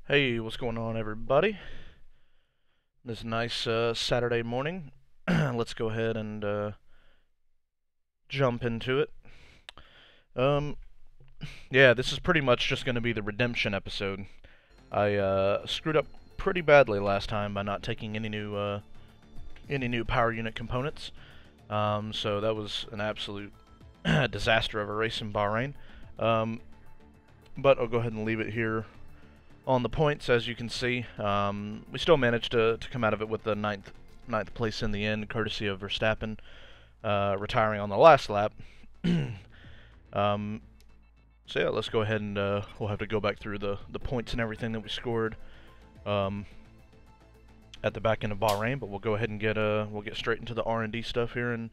Hey, what's going on, everybody? This nice Saturday morning. Let's go ahead and jump into it. Um, yeah, this is pretty much just going to be the redemption episode. I screwed up pretty badly last time by not taking any new power unit components. So that was an absolute disaster of a race in Bahrain. But I'll go ahead and leave it here on the points. As you can see, we still managed to come out of it with the ninth place in the end, courtesy of Verstappen retiring on the last lap. So yeah, let's go ahead and we'll have to go back through the points and everything that we scored at the back end of Bahrain. But we'll go ahead and we'll get straight into the R&D stuff here in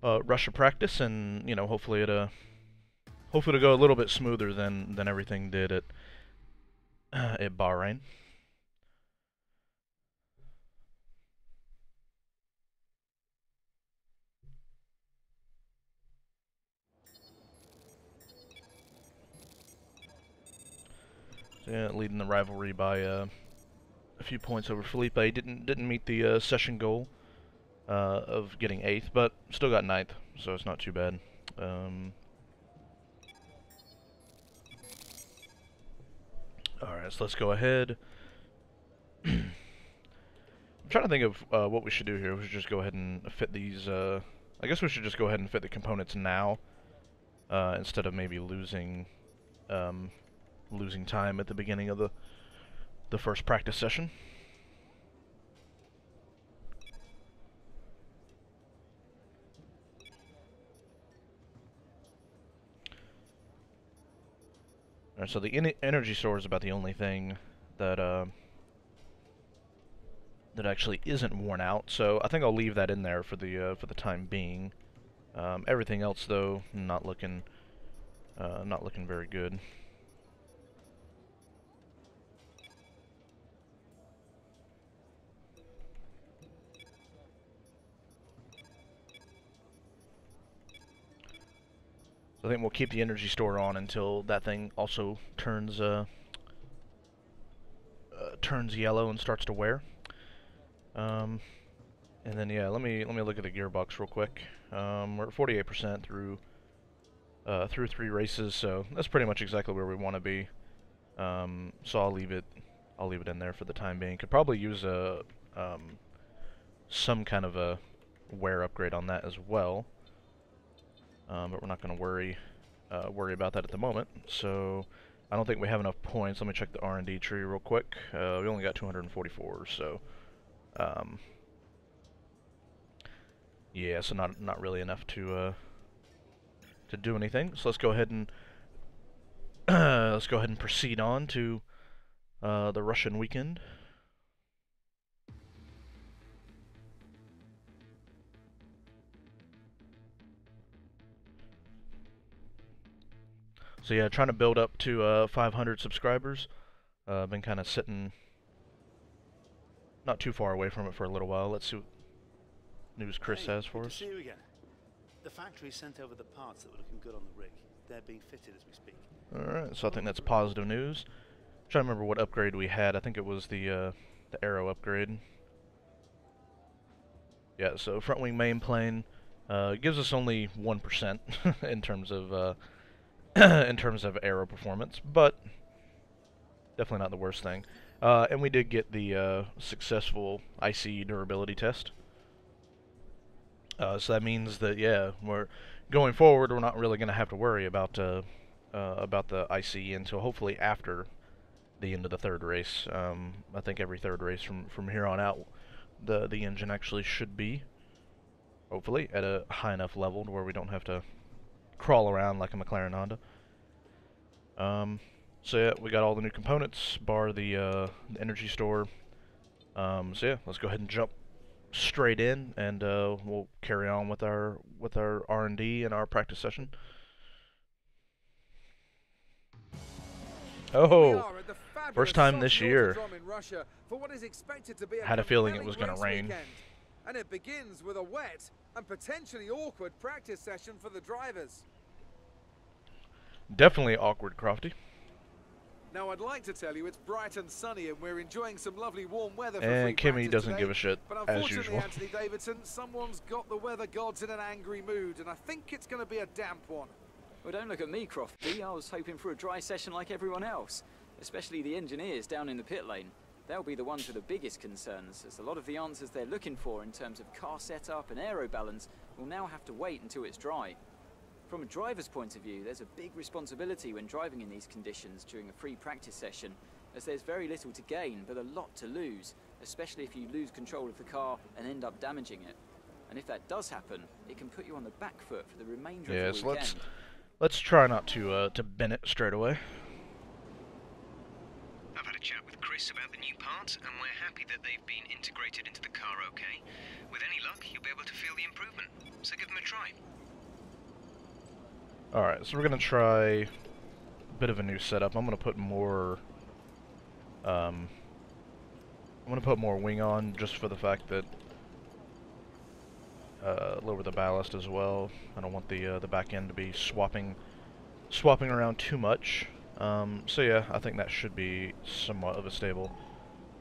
Russia practice, and hopefully it'll go a little bit smoother than everything did at Bahrain. So yeah, leading the rivalry by a few points over Felipe. Didn't meet the session goal of getting 8th, but still got 9th, so it's not too bad. Alright, so let's go ahead. I'm trying to think of what we should do here. We should just go ahead and fit these, I guess we should just go ahead and fit the components now, instead of maybe losing time at the beginning of the first practice session. Alright, so the energy store is about the only thing that that actually isn't worn out. So I think I'll leave that in there for the time being. Everything else, though, not looking very good. I think we'll keep the energy store on until that thing also turns yellow and starts to wear. And then yeah, let me look at the gearbox real quick. We're at 48% through 3 races, so that's pretty much exactly where we want to be. So I'll leave it in there for the time being. Could probably use some kind of a wear upgrade on that as well. But we're not going to worry about that at the moment. So I don't think we have enough points. Let me check the R&D tree real quick. We only got 244, so yeah, so not really enough to do anything. So let's go ahead and proceed on to the Russian weekend. So yeah, trying to build up to 500 subscribers. Been kind of sitting not too far away from it for a little while. Let's see what news Chris has for us. See you again. The factory sent over the parts that were looking good on the rig. They're being fitted as we speak. Alright, so I think that's positive news. I'm trying to remember what upgrade we had. I think it was the Aero upgrade. Yeah, so front wing main plane gives us only 1% in terms of aero performance, but definitely not the worst thing. And we did get the successful IC durability test. So that means that, yeah, we're going forward. We're not really going to have to worry about the IC until hopefully after the end of the 3rd race. I think every 3rd race from here on out, the engine actually should be, hopefully, at a high enough level to where we don't have to crawl around like a McLaren Honda. So yeah, we got all the new components, bar the energy store. So yeah, let's go ahead and jump straight in, and we'll carry on with our R&D and our practice session. Oh, first time this year. Had a feeling it was going to rain. And it begins with a wet and potentially awkward practice session for the drivers. Definitely awkward, Crofty. Now, I'd like to tell you it's bright and sunny and we're enjoying some lovely warm weather for And free Kimmy practice doesn't today, give a shit, but as unfortunately, usual. Anthony Davidson, someone's got the weather gods in an angry mood, and I think it's going to be a damp one. Well, don't look at me, Crofty. I was hoping for a dry session like everyone else, especially the engineers down in the pit lane. They'll be the ones with the biggest concerns, as a lot of the answers they're looking for in terms of car setup and aero balance will now have to wait until it's dry. From a driver's point of view, there's a big responsibility when driving in these conditions during a free practice session, as there's very little to gain but a lot to lose, especially if you lose control of the car and end up damaging it. And if that does happen, it can put you on the back foot for the remainder of the weekend. Let's try not to bin it straight away. I've had a chat with Chris about the new parts, and we're happy that they've been integrated into the car okay. With any luck, you'll be able to feel the improvement, so give them a try. Alright, so we're going to try a bit of a new setup. I'm going to put more wing on, just for the fact that lower the ballast as well. I don't want the back end to be swapping around too much. So yeah, I think that should be somewhat of a stable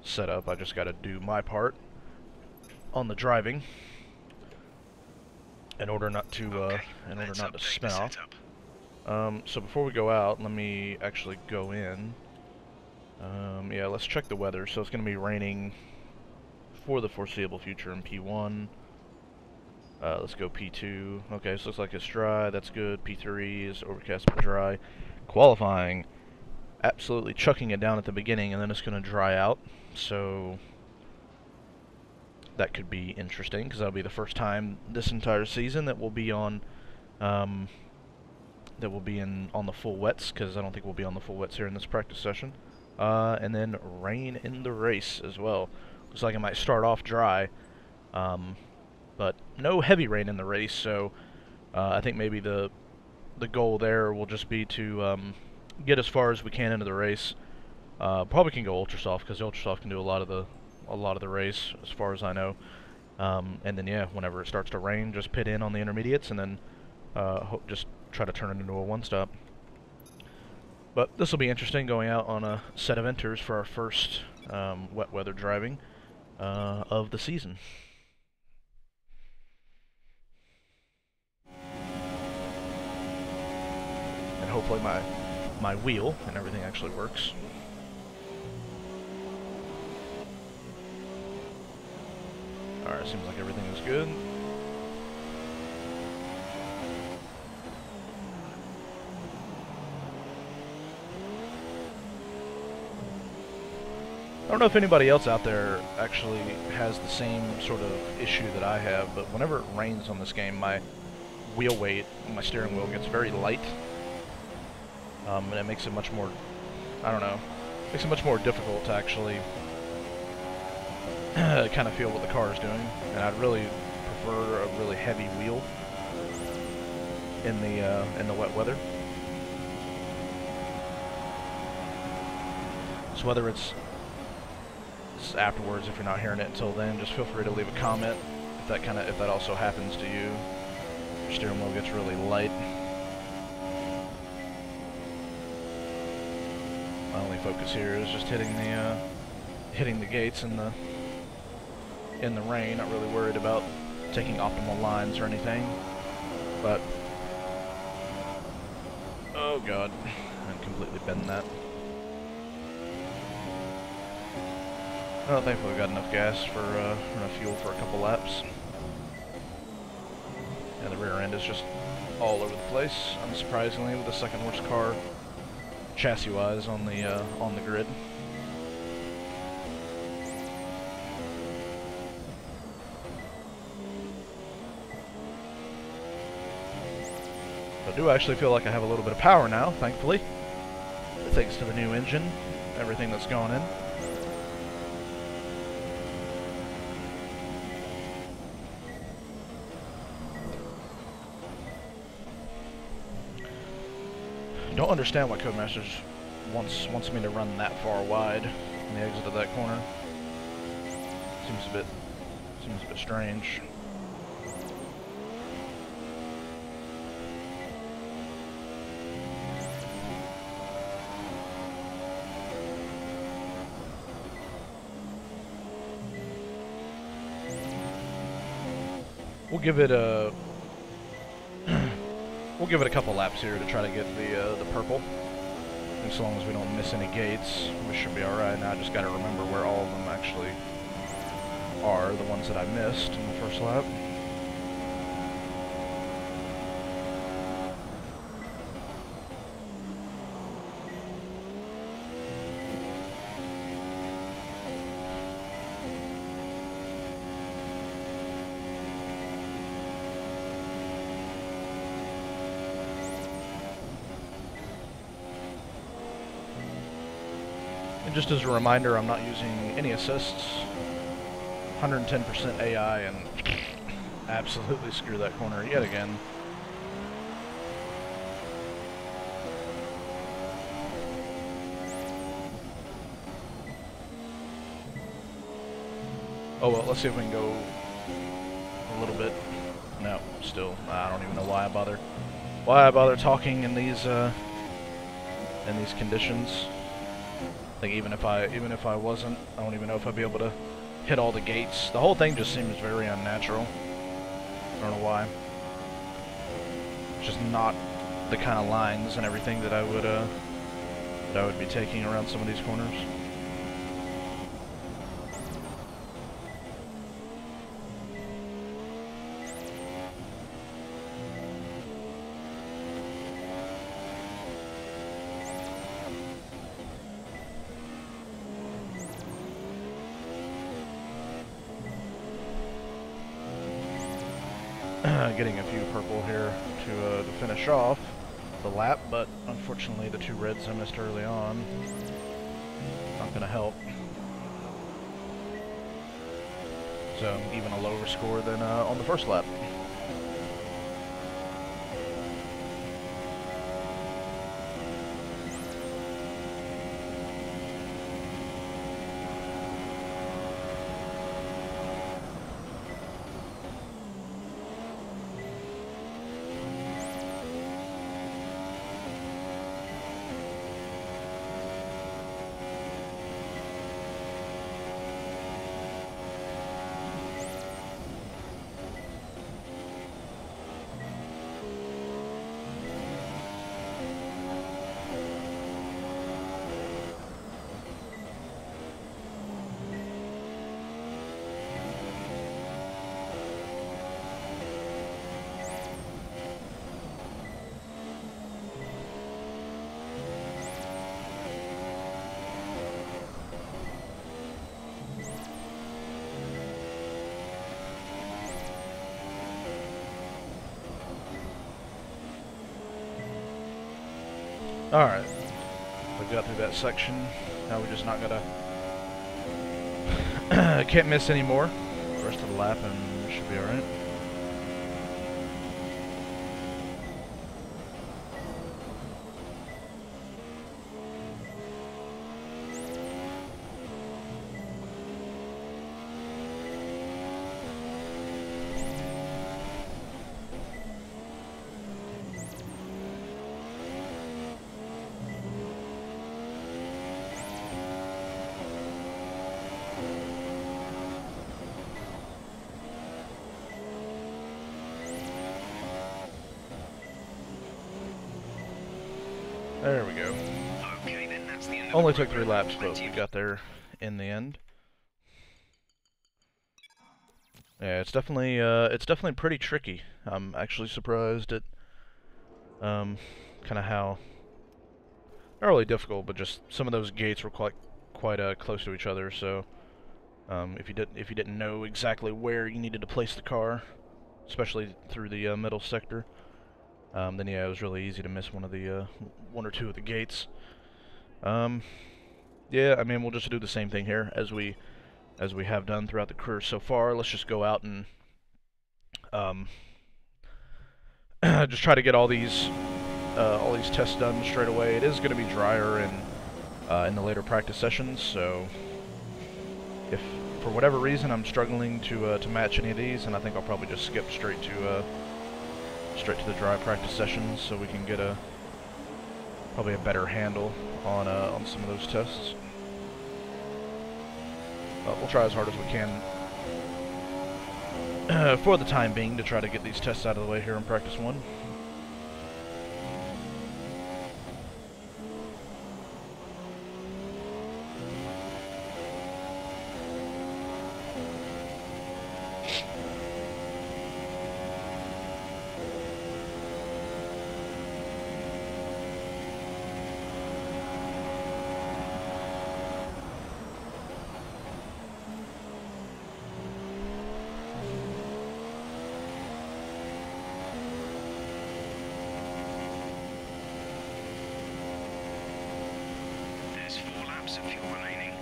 setup. I just got to do my part on the driving in order not to spin off. So before we go out, let me actually go in. Yeah, let's check the weather. So it's going to be raining for the foreseeable future in P1. Let's go P2. Okay, so looks like it's dry. That's good. P3 is overcast but dry. Qualifying, absolutely chucking it down at the beginning, and then it's going to dry out. So that could be interesting, because that'll be the first time this entire season that we'll be on on the full wets, because I don't think we'll be on the full wets here in this practice session. And then rain in the race as well. Looks like it might start off dry, but no heavy rain in the race. So I think maybe the goal there will just be to get as far as we can into the race. Probably can go ultra soft, because ultra soft can do a lot of the race, as far as I know. And then yeah, whenever it starts to rain, just pit in on the intermediates, and then just try to turn it into a one-stop. But this will be interesting, going out on a set of enters for our first wet weather driving of the season. And hopefully my wheel and everything actually works. Alright, seems like everything is good. I don't know if anybody else out there actually has the same sort of issue that I have, but whenever it rains on this game, my wheel weight, my steering wheel gets very light. And it makes it much more, I don't know, makes it much more difficult to actually kind of feel what the car is doing. And I'd really prefer a really heavy wheel in the wet weather. So whether it's afterwards, if you're not hearing it until then, just feel free to leave a comment if that also happens to you. Your steering wheel gets really light. My only focus here is just hitting the gates in the rain. Not really worried about taking optimal lines or anything. But oh god, I completely bent that. Oh, thankfully we got enough gas for enough fuel for a couple laps. And the rear end is just all over the place, unsurprisingly, with the second worst car chassis-wise on the grid. I do actually feel like I have a little bit of power now, thankfully, thanks to the new engine, everything that's gone in. Don't understand why Codemasters wants me to run that far wide on the exit of that corner. Seems a bit strange. we'll give it a we'll give it a couple laps here to try to get the purple. As long as we don't miss any gates, we should be all right. Now I just got to remember where all of them actually are, the ones that I missed in the first lap. And just as a reminder, I'm not using any assists. 110% AI and absolutely screw that corner yet again. Oh well, let's see if we can go a little bit. No, still, I don't even know why I bother talking in these conditions. I think even if I wasn't, I don't even know if I'd be able to hit all the gates. The whole thing just seems very unnatural. I don't know why. It's just not the kind of lines and everything that I would be taking around some of these corners. Getting a few purple here to finish off the lap, but unfortunately the 2 reds I missed early on not going to help. So even a lower score than on the first lap. Alright, we got through that section. Now we're just not gonna can't miss any more the rest of the lap and we should be alright. There we go. Okay, then that's the end of Only the took 3 program. laps, but we got there in the end. Yeah, it's definitely pretty tricky. I'm actually surprised at kind of how, not really difficult, but just some of those gates were quite close to each other. So if you didn't know exactly where you needed to place the car, especially through the middle sector, then yeah, it was really easy to miss one or two of the gates. Yeah, I mean, we'll just do the same thing here as we have done throughout the career so far. Let's just go out and just try to get all these tests done straight away. It is going to be drier in the later practice sessions, so if for whatever reason I'm struggling to match any of these, and I think I'll probably just skip straight to the dry practice sessions, so we can get probably a better handle on some of those tests. But we'll try as hard as we can. for the time being, to try to get these tests out of the way here in practice 1. There's 4 laps of fuel remaining.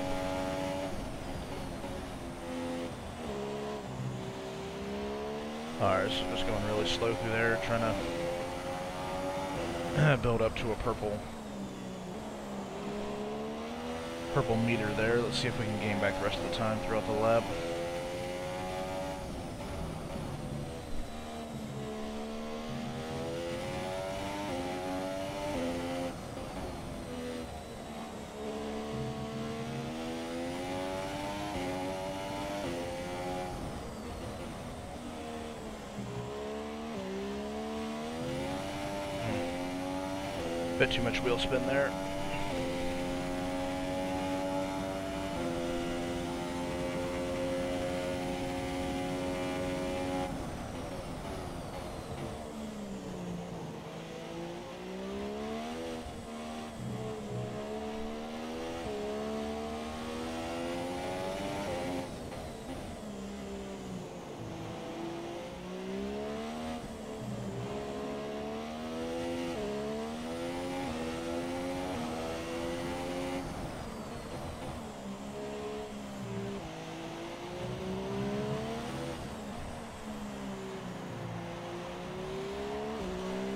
Alright, so just going really slow through there, trying to build up to a purple meter there. Let's see if we can gain back the rest of the time throughout the lap. Bit too much wheel spin there.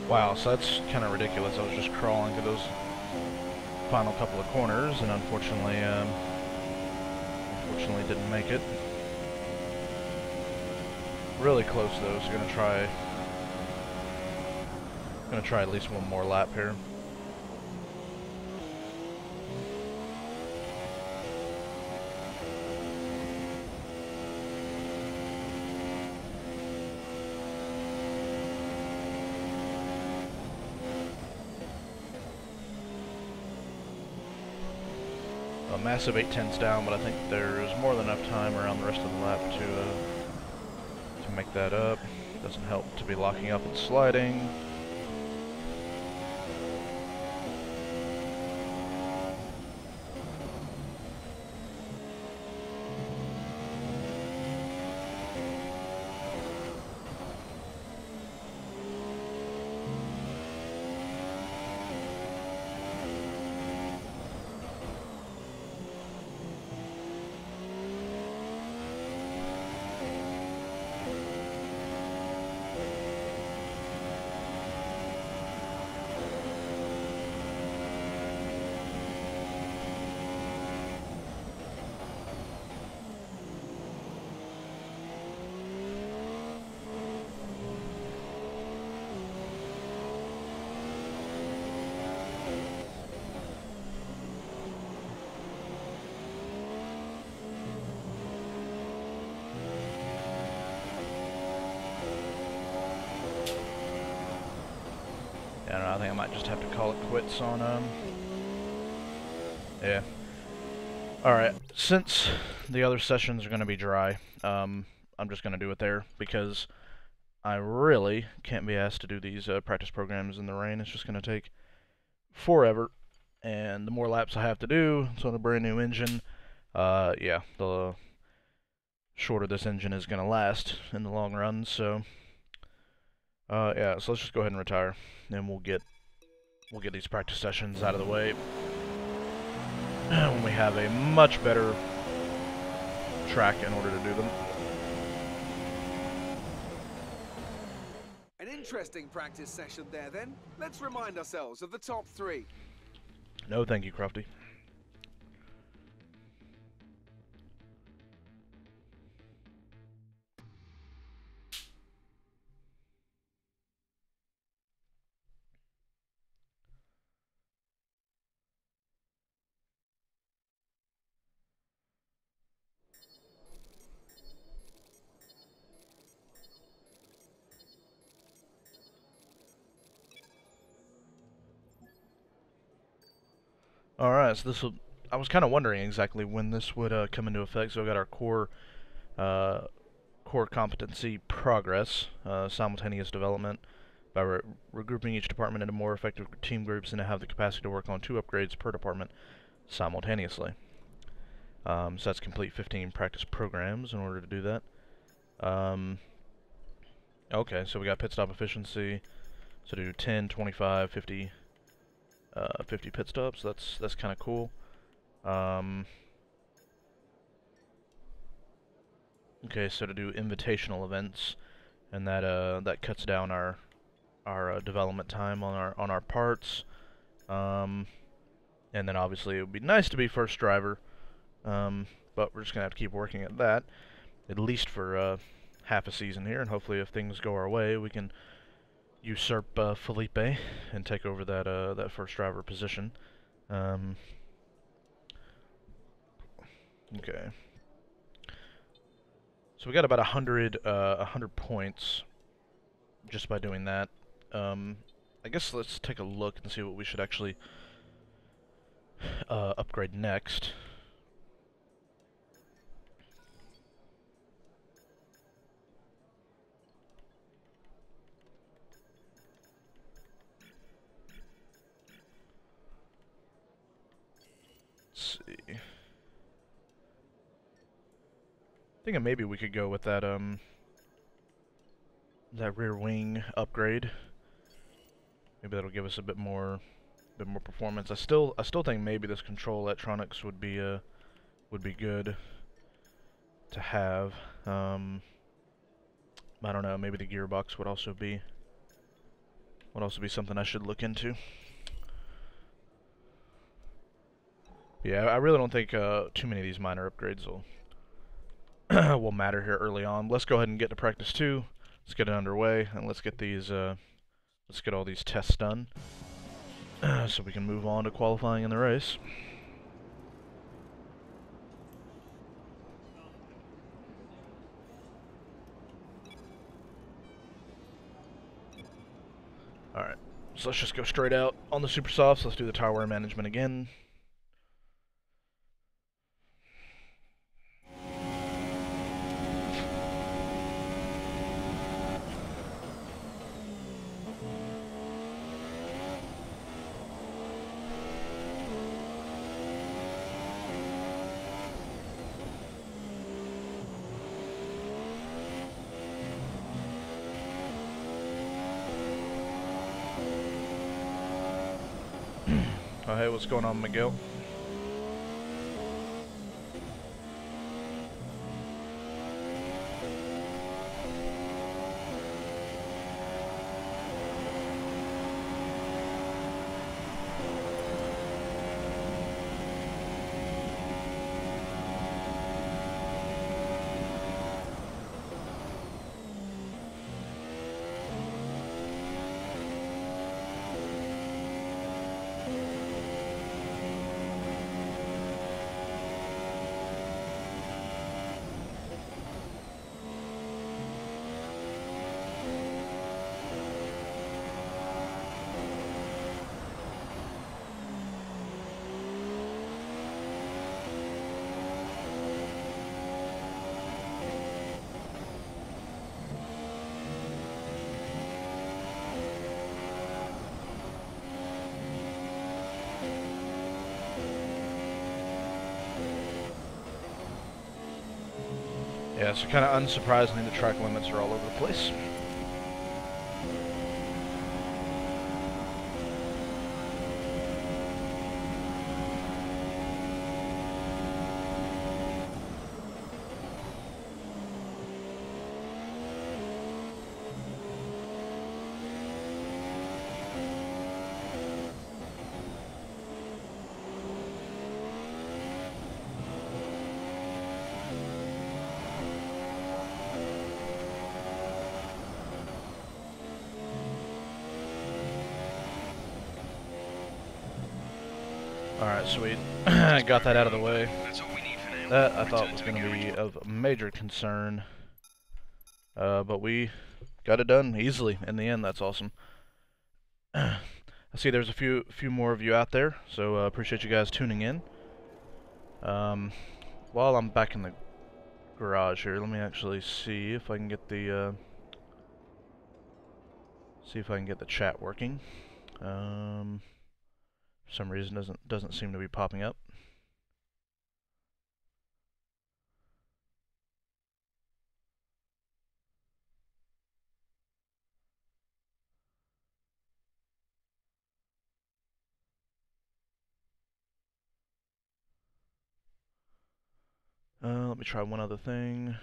Wow, so that's kind of ridiculous. I was just crawling through those final couple of corners, and unfortunately didn't make it. Really close though, so gonna try at least one more lap here. A massive 8/10s down, but I think there's more than enough time around the rest of the lap to make that up. Doesn't help to be locking up and sliding. I don't know, I think I might just have to call it quits on, yeah. Alright, since the other sessions are going to be dry, I'm just going to do it there, because I really can't be asked to do these practice programs in the rain. It's just going to take forever, and the more laps I have to do, it's on a brand new engine, yeah, the shorter this engine is going to last in the long run, so... yeah, so let's just go ahead and retire, and we'll get these practice sessions out of the way when we have a much better track in order to do them. An interesting practice session there then. Let's remind ourselves of the top 3. No, thank you, Crofty. Alright, so I was kind of wondering exactly when this would come into effect. So we got our core competency progress, simultaneous development, by regrouping each department into more effective team groups and to have the capacity to work on 2 upgrades per department simultaneously. So that's complete 15 practice programs in order to do that. Okay, so we got Pitstop Efficiency, so do 10, 25, 50, 50 pit stops. That's kind of cool. Okay, so to do invitational events, and that cuts down our development time on our parts. And then obviously it would be nice to be first driver, but we're just gonna have to keep working at that, at least for half a season here, and hopefully if things go our way, we can usurp Felipe and take over that first driver position. Okay. So we got about 100 points just by doing that. I guess let's take a look and see what we should actually upgrade next. Let's see. Thinking maybe we could go with that that rear wing upgrade. Maybe that'll give us a bit more performance. I still think maybe this control electronics would be good to have. I don't know. Maybe the gearbox would also be something I should look into. Yeah, I really don't think too many of these minor upgrades will will matter here early on. Let's go ahead and get to practice 2. Let's get it underway, and let's get these let's get all these tests done so we can move on to qualifying in the race. Alright, so let's just go straight out on the super softs. Let's do the tire wear management again. Oh, hey, what's going on, Miguel? Yeah, so kind of unsurprisingly, the track limits are all over the place. Alright, so we got that out of the way. That's all we need for now. That I thought was going to be of major concern. But we got it done easily in the end. That's awesome. I see there's a few more of you out there, so appreciate you guys tuning in. While I'm back in the garage here, let me actually see if I can get the chat working. For some reason doesn't seem to be popping up. Let me try one other thing.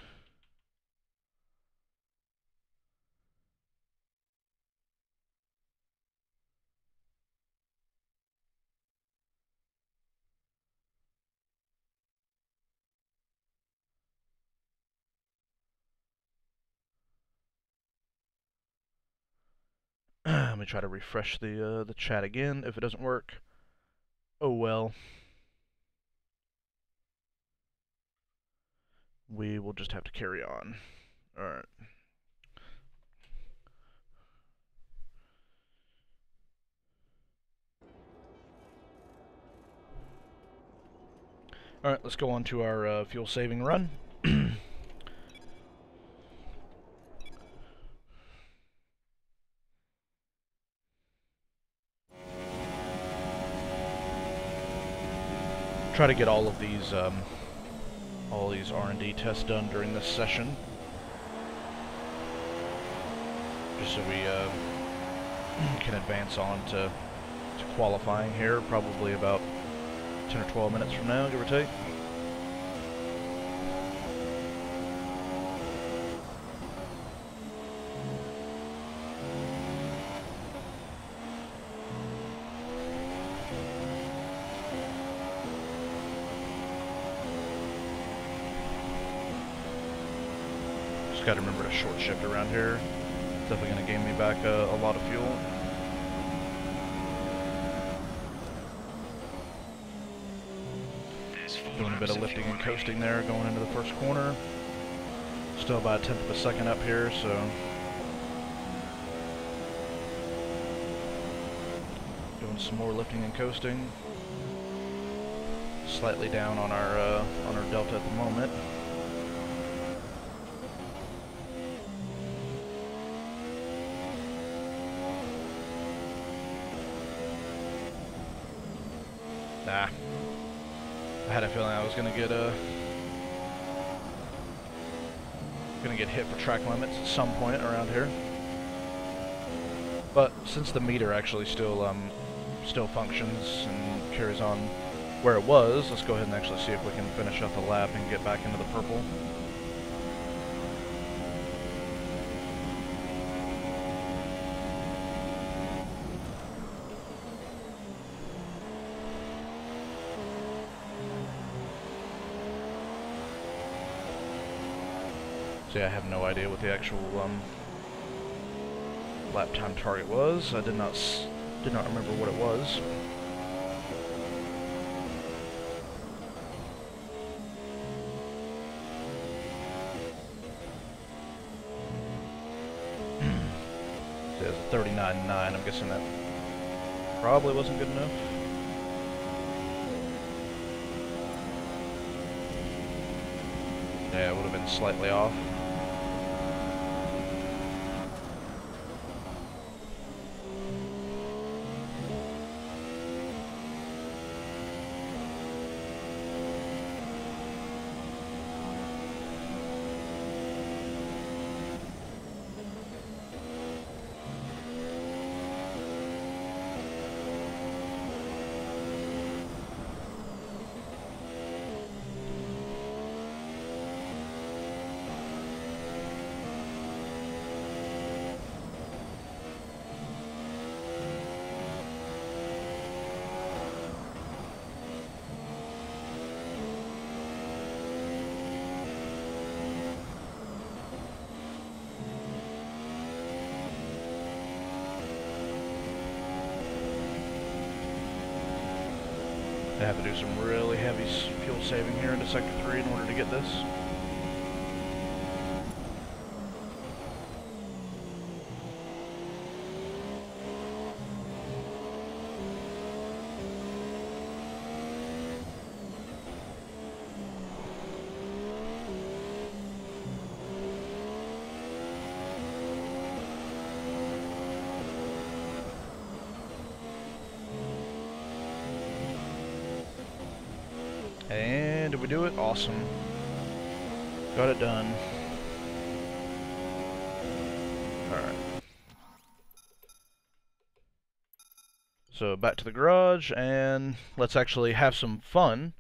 Let me try to refresh the chat again. If it doesn't work, oh well. We will just have to carry on. Alright. Alright, let's go on to our fuel saving run. Try to get all of these R&D tests done during this session, just so we can advance on to qualifying here, probably about 10 or 12 minutes from now, give or take. Got to remember to short shift around here. It's definitely going to gain me back a lot of fuel. Doing a bit of lifting and coasting there, going into the first corner. Still about a tenth of a second up here, so doing some more lifting and coasting. Slightly down on our delta at the moment. Nah. I had a feeling I was gonna get hit for track limits at some point around here. But since the meter actually still functions and carries on where it was, let's go ahead and actually see if we can finish up the lap and get back into the purple. See, I have no idea what the actual lap time target was. I did not remember what it was. So it's 39.9. I'm guessing that probably wasn't good enough. Yeah, it would have been slightly off. I have to do some really heavy fuel saving here into Sector 3 in order to get this. And did we do it? Awesome. Got it done. Alright. So back to the garage, and let's actually have some fun.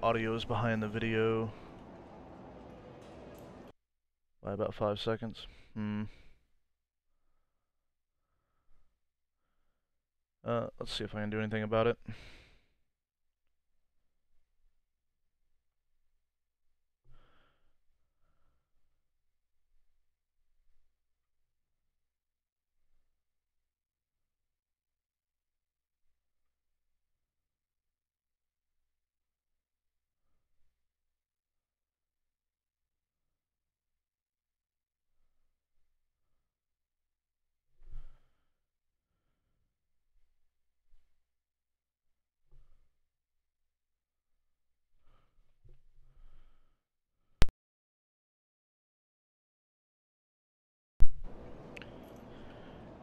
Audio is behind the video by about 5 seconds. Let's see if I can do anything about it.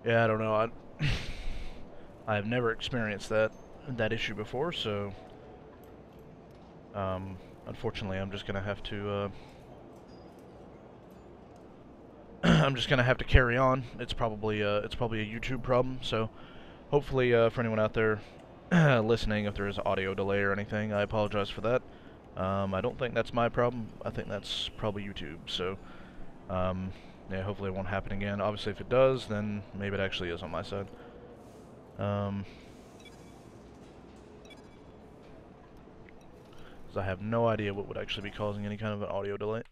Yeah, I don't know. I have never experienced that issue before, so unfortunately, I'm just gonna have to I'm just gonna have to carry on. It's probably a YouTube problem. So hopefully, for anyone out there listening, if there is audio delay or anything, I apologize for that. I don't think that's my problem. I think that's probably YouTube. So yeah, hopefully it won't happen again. Obviously, if it does, then maybe it actually is on my side. 'Cause I have no idea what would actually be causing any kind of an audio delay.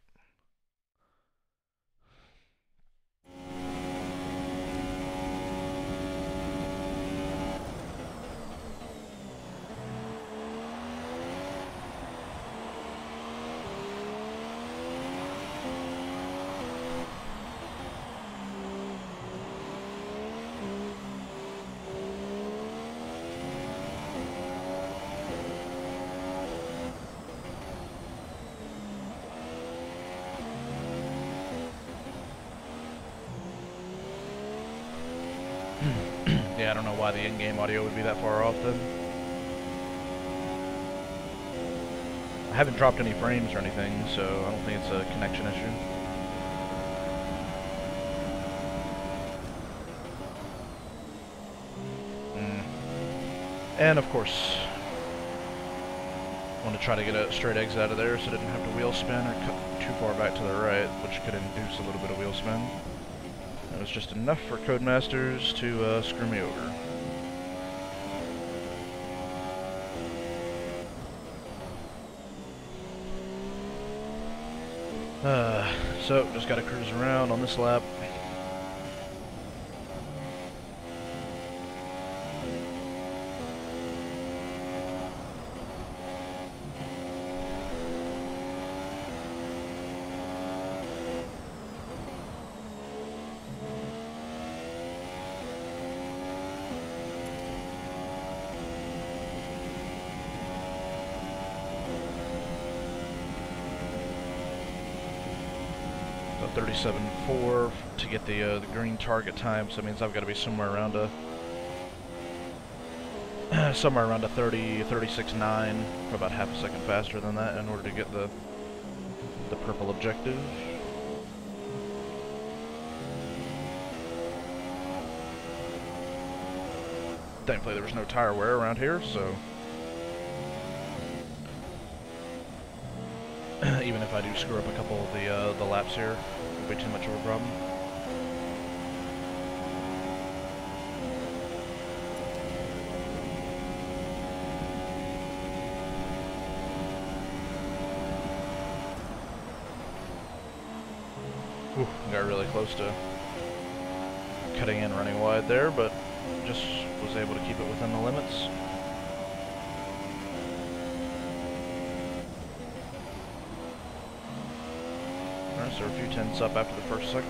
Yeah, I don't know why the in-game audio would be that far off then. I haven't dropped any frames or anything, so I don't think it's a connection issue. And of course, I want to try to get a straight exit out of there so I didn't have to wheel spin or cut too far back to the right, which could induce a little bit of wheel spin. It was just enough for Codemasters to screw me over. So, just gotta cruise around on this lap. So 37.4 to get the green target time, so that means I've got to be somewhere around a 36.9, or about half a second faster than that in order to get the purple objective. Thankfully there was no tire wear around here, so even if I do screw up a couple of the laps here, it won't be too much of a problem. Ooh, got really close to cutting in running wide there, but just was able to keep it within the limits. Alright, so we're a few tenths up after the first sector.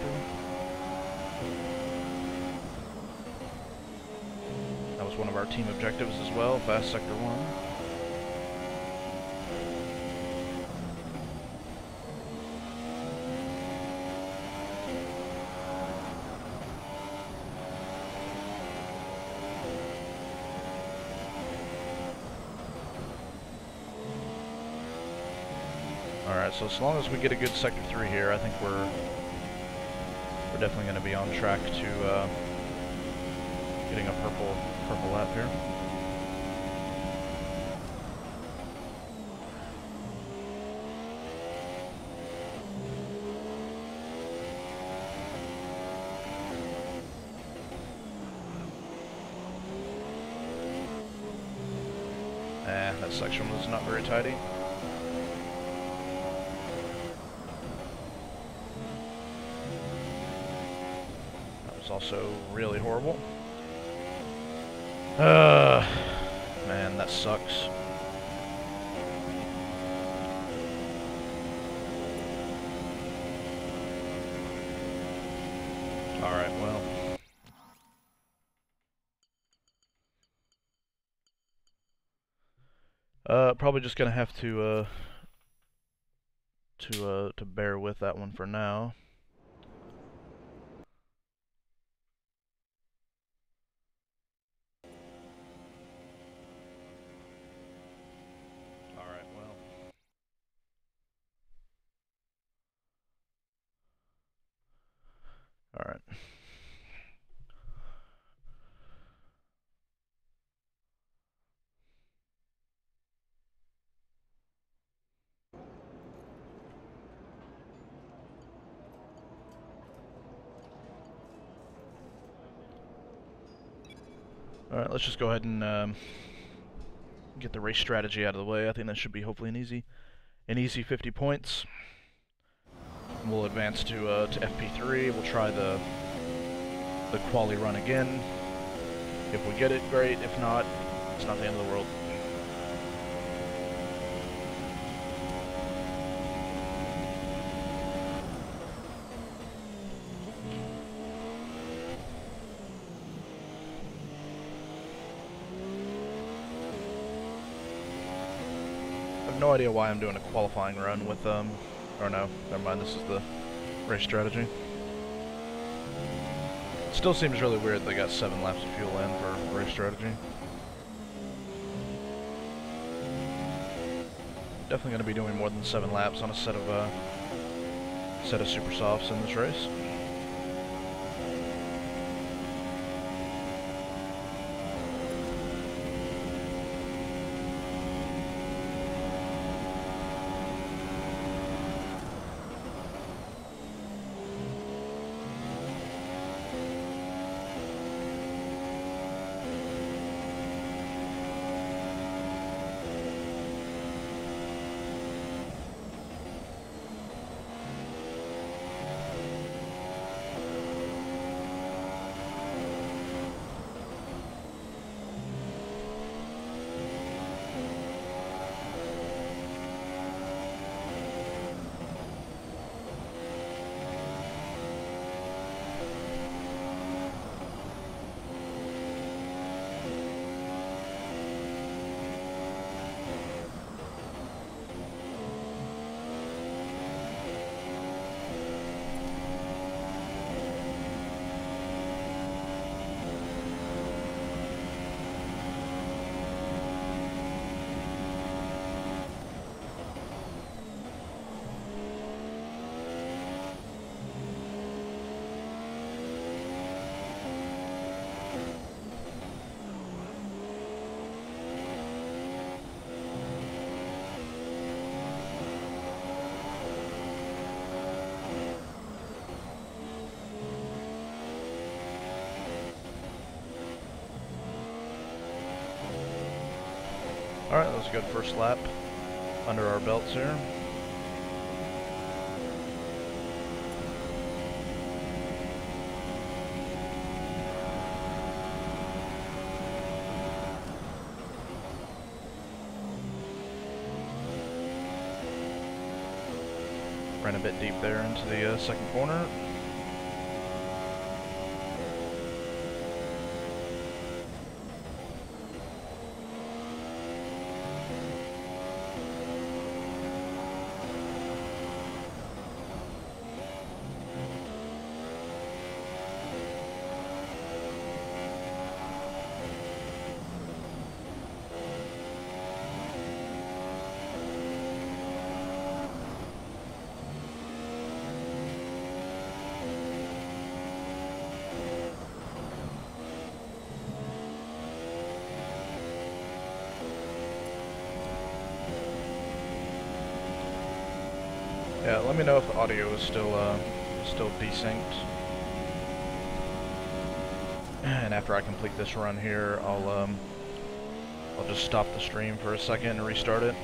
That was one of our team objectives as well, fast sector 1. Alright, so as long as we get a good Sector 3 here, I think we're definitely going to be on track to getting a purple lap here. That section was not very tidy. That was also really horrible. Man, that sucks. Alright, well. Probably just gonna have to bear with that one for now. Alright, well. Alright. Alright, let's just go ahead and get the race strategy out of the way. I think that should be hopefully an easy 50 points. We'll advance to FP3. We'll try the quali run again. If we get it, great. If not, it's not the end of the world. No idea why I'm doing a qualifying run with or no, never mind, this is the race strategy. Still seems really weird they got 7 laps of fuel in for race strategy. Definitely going to be doing more than 7 laps on a set of super softs in this race. Alright, that was a good first lap under our belts here. Ran a bit deep there into the second corner. Yeah, let me know if the audio is still desynced. And after I complete this run here, I'll just stop the stream for a second and restart it.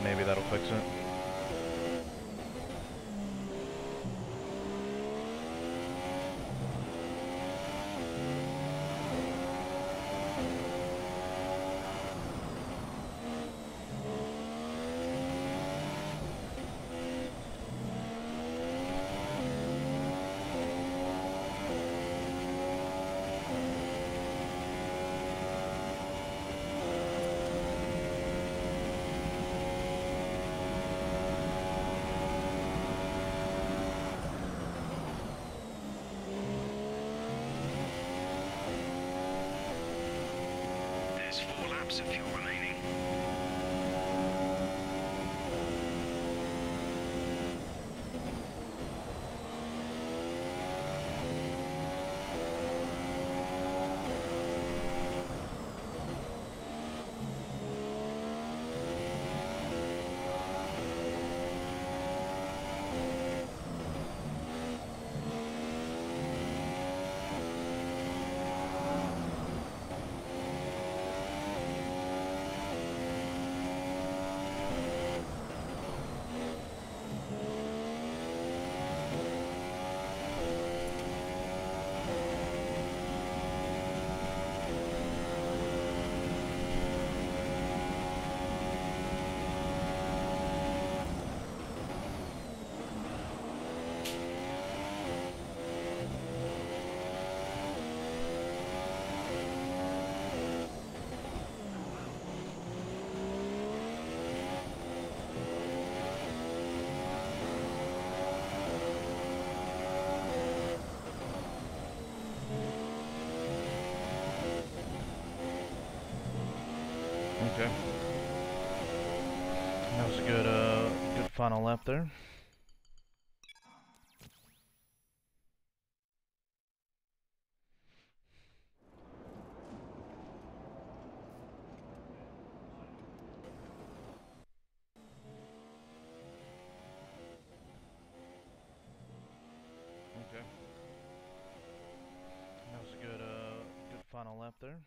Maybe that'll fix it. There's 4 laps of fuel remaining. Okay. That was a good final lap there. Okay. That was a good final lap there.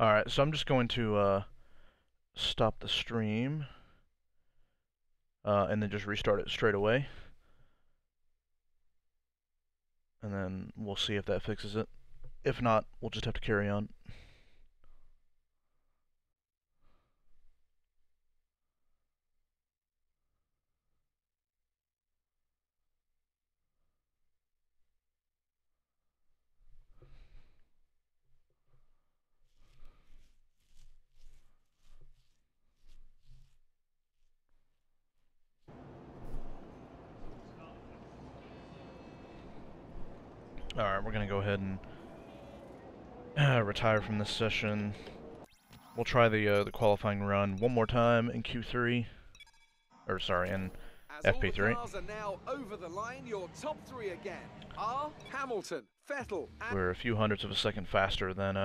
Alright, so I'm just going to stop the stream and then just restart it straight away. And then we'll see if that fixes it. If not, we'll just have to carry on. Alright, we're going to go ahead and retire from this session. We'll try the qualifying run one more time in Q3. Or, sorry, in FP3. Cars are now over the line. Your top 3 again are Hamilton, Vettel, and We're a few hundredths of a second faster than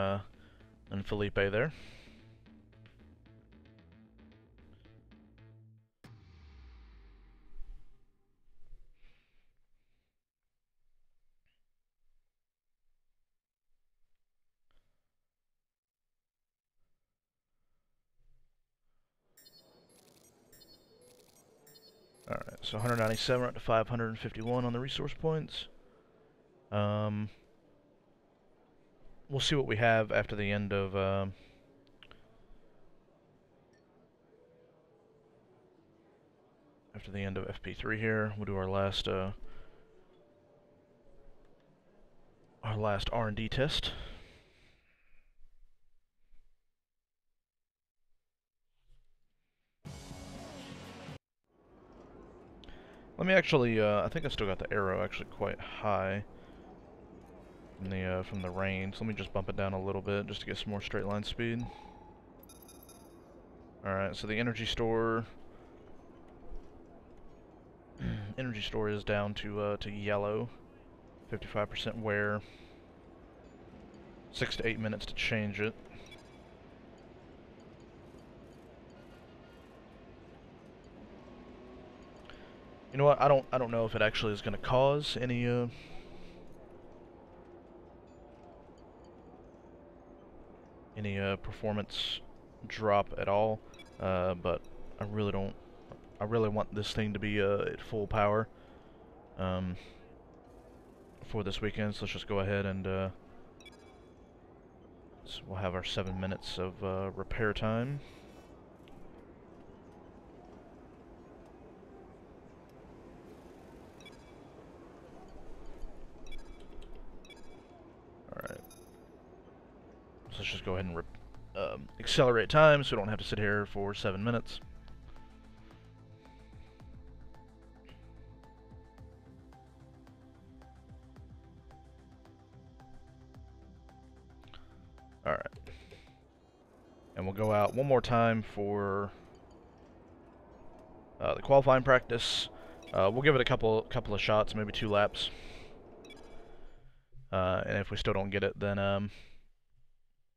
Felipe there. Alright, so 197 up to 551 on the resource points. We'll see what we have after the end of FP3 here. We'll do our last R&D test. Let me actually, I think I still got the arrow actually quite high from the range. Let me just bump it down a little bit just to get some more straight line speed. Alright, so the energy store is down to yellow, 55% wear. 6 to 8 minutes to change it. You know what? I don't know if it actually is going to cause any performance drop at all, but I really don't. I really want this thing to be at full power for this weekend. So let's just go ahead and so we'll have our 7 minutes of repair time. Alright. So let's just go ahead and accelerate time so we don't have to sit here for 7 minutes. Alright. And we'll go out one more time for the qualifying practice. We'll give it a couple of shots, maybe 2 laps. And if we still don't get it, then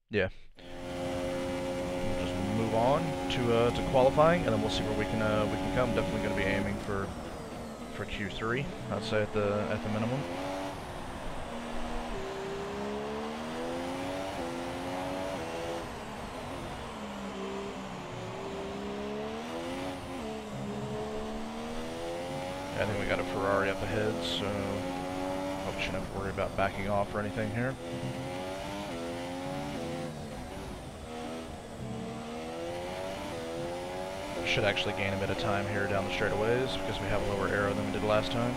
yeah, we'll just move on to qualifying, and then we'll see where we can come. Definitely going to be aiming for Q3, I'd say at the minimum. I think we got a Ferrari up ahead, so probably shouldn't have to worry about backing off or anything here. Should actually gain a bit of time here down the straightaways because we have a lower aero than we did last time.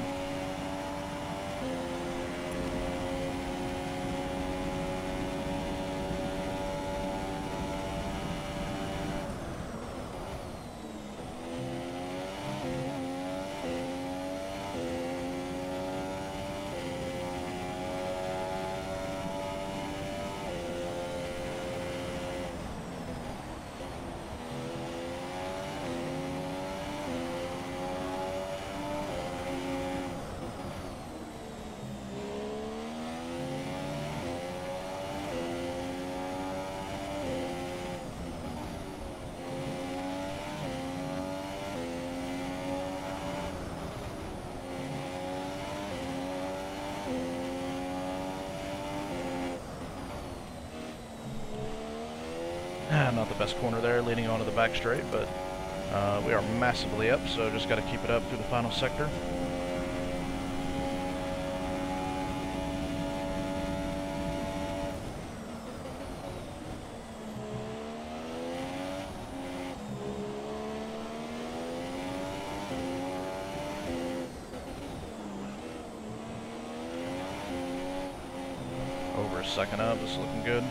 Not the best corner there, leading onto the back straight, but we are massively up, so just got to keep it up through the final sector. Over a second up, this is looking good.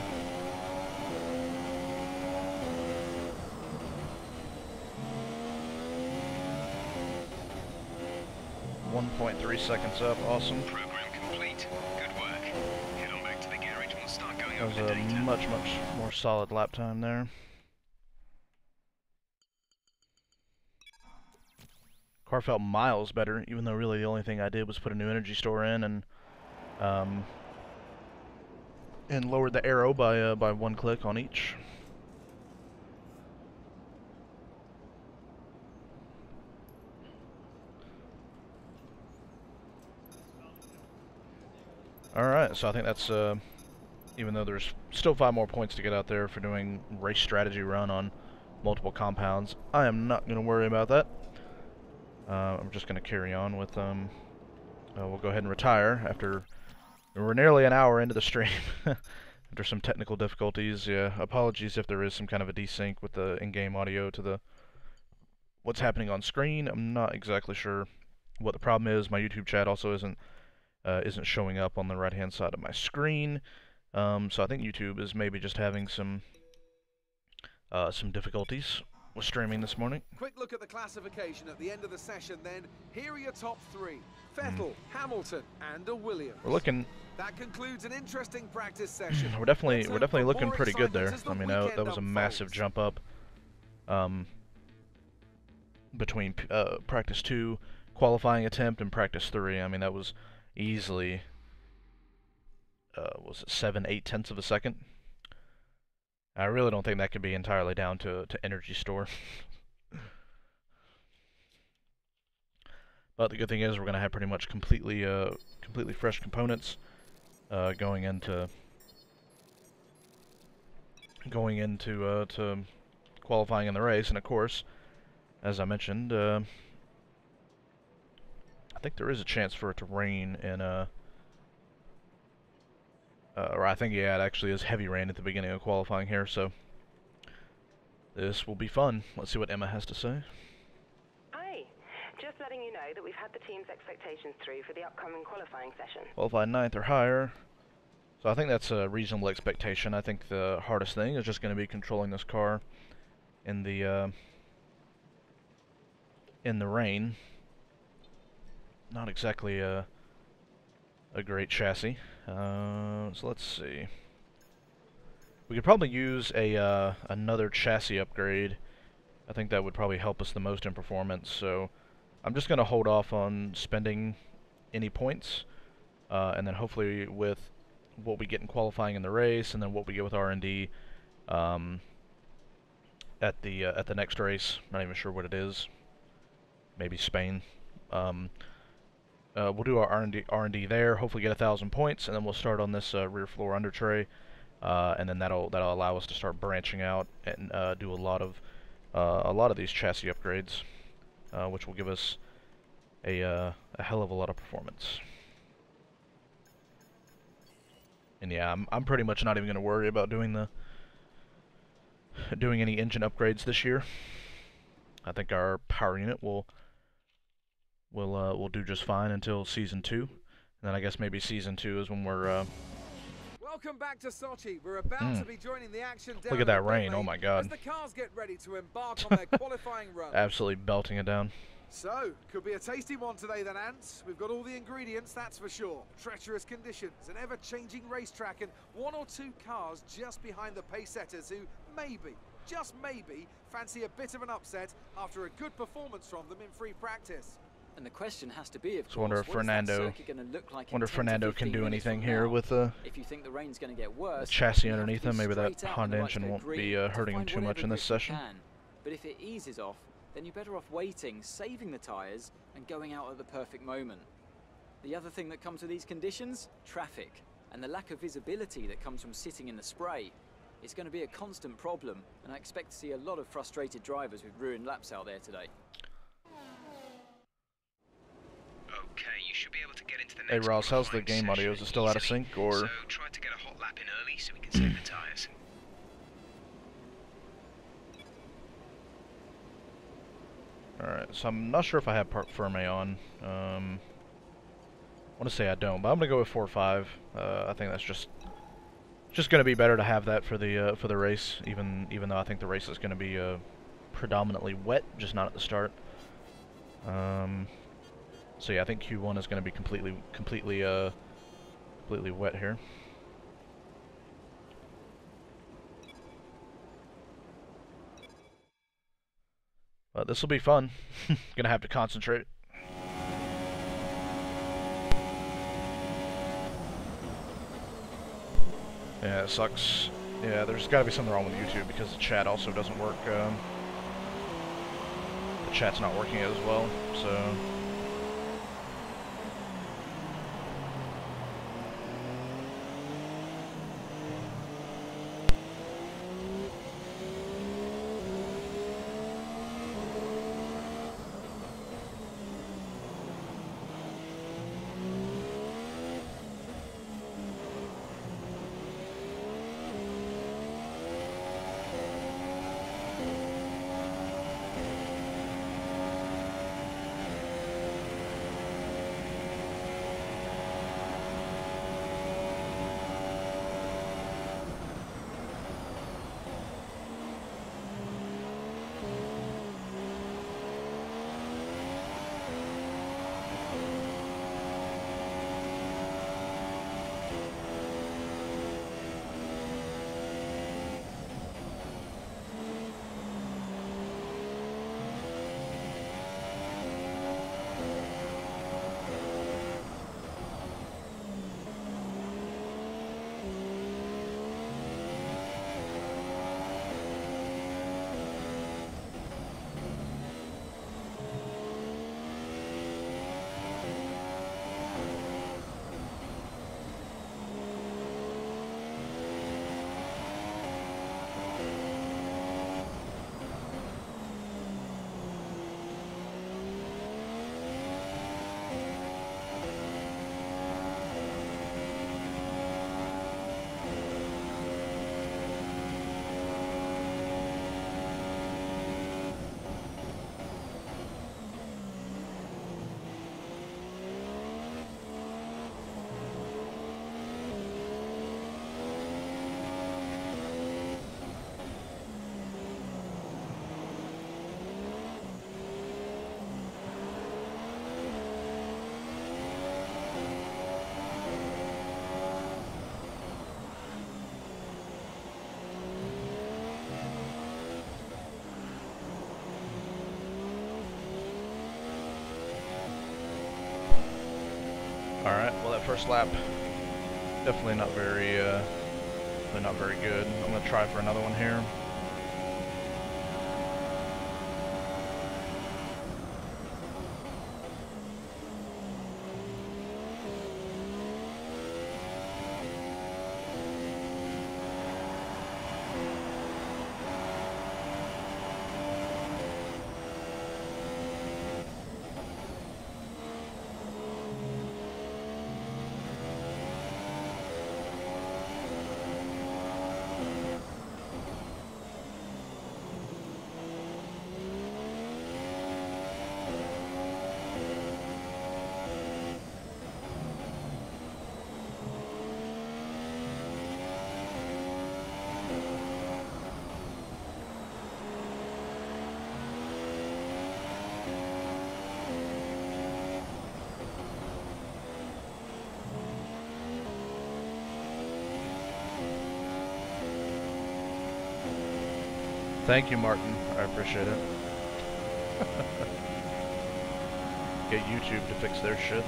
1.3 seconds up, awesome. Program complete. Good work. Head on back to the garage and we'll start going That was over the a data. much more solid lap time there. Car felt miles better, even though really the only thing I did was put a new energy store in and lowered the aero by 1 click on each. Alright, so I think that's, even though there's still 5 more points to get out there for doing race strategy run on multiple compounds, I am not going to worry about that. I'm just going to carry on with, we'll go ahead and retire after, we're nearly an hour into the stream. After some technical difficulties, yeah, apologies if there is some kind of a desync with the in-game audio to the what's happening on screen. I'm not exactly sure what the problem is. My YouTube chat also isn't showing up on the right-hand side of my screen, so I think YouTube is maybe just having some difficulties with streaming this morning. Quick look at the classification at the end of the session then. Here are your top 3. Vettel, Hamilton, and a Williams. We're looking. That concludes an interesting practice session. We're definitely looking pretty good there. I mean, that was a massive jump up between practice 2 qualifying attempt and practice 3. I mean, that was easily was it 7/8 of a second? I really don't think that could be entirely down to energy store. But the good thing is we're going to have pretty much completely fresh components going into to qualifying in the race. And of course, as I mentioned, I think there is a chance for it to rain in or I think, yeah, it actually is heavy rain at the beginning of qualifying here, so this will be fun. Let's see what Emma has to say. Hi, just letting you know that we've had the team's expectations through for the upcoming qualifying session. Qualified 9th or higher. So I think that's a reasonable expectation. I think the hardest thing is just going to be controlling this car in the rain. Not exactly a great chassis. So let's see. We could probably use a another chassis upgrade. I think that would probably help us the most in performance. So I'm just going to hold off on spending any points, and then hopefully with what we get in qualifying in the race, and then what we get with R&D at the next race. Not even sure what it is. Maybe Spain. We'll do our R&D there. Hopefully get 1,000 points, and then we'll start on this rear floor under tray, and then that'll allow us to start branching out and do a lot of these chassis upgrades, which will give us a hell of a lot of performance. And yeah, I'm pretty much not even going to worry about doing any engine upgrades this year. I think our power unit will do just fine until Season 2. And then I guess maybe Season 2 is when we're... Welcome back to Sochi. We're about to be joining the action down. Look at that rain, oh my god. As the cars get ready to embark on their qualifying run. Absolutely belting it down. So, could be a tasty one today then, Ants. We've got all the ingredients, that's for sure. Treacherous conditions, an ever-changing racetrack, and one or two cars just behind the pace setters who maybe, just maybe, fancy a bit of an upset after a good performance from them in free practice. And the question has to be, of course, wonder if Fernando can do anything here with if you think the rain's going to get worse, the chassis underneath him. Maybe that Honda engine won't be hurting him too much in this session. But if it eases off, then you're better off waiting, saving the tyres, and going out at the perfect moment. The other thing that comes with these conditions, traffic, and the lack of visibility that comes from sitting in the spray. It's going to be a constant problem, and I expect to see a lot of frustrated drivers with ruined laps out there today. Okay, you should be able to get into the next. Hey Ross, how's the game audio? Is it still out of sync, or? So try to get a hot lap in early so we can save the tyres. Alright, so I'm not sure if I have Parc Ferme on. I want to say I don't, but I'm gonna go with 4.5. I think that's just gonna be better to have that for the race, even though I think the race is gonna be predominantly wet, just not at the start. So yeah, I think Q1 is gonna be completely wet here. But this will be fun. Gonna have to concentrate. Yeah, it sucks. Yeah, there's gotta be something wrong with YouTube because the chat also doesn't work. The chat's not working as well, so... first lap. Definitely not very good. I'm gonna try for another one here. Thank you, Martin. I appreciate it. Get YouTube to fix their shit.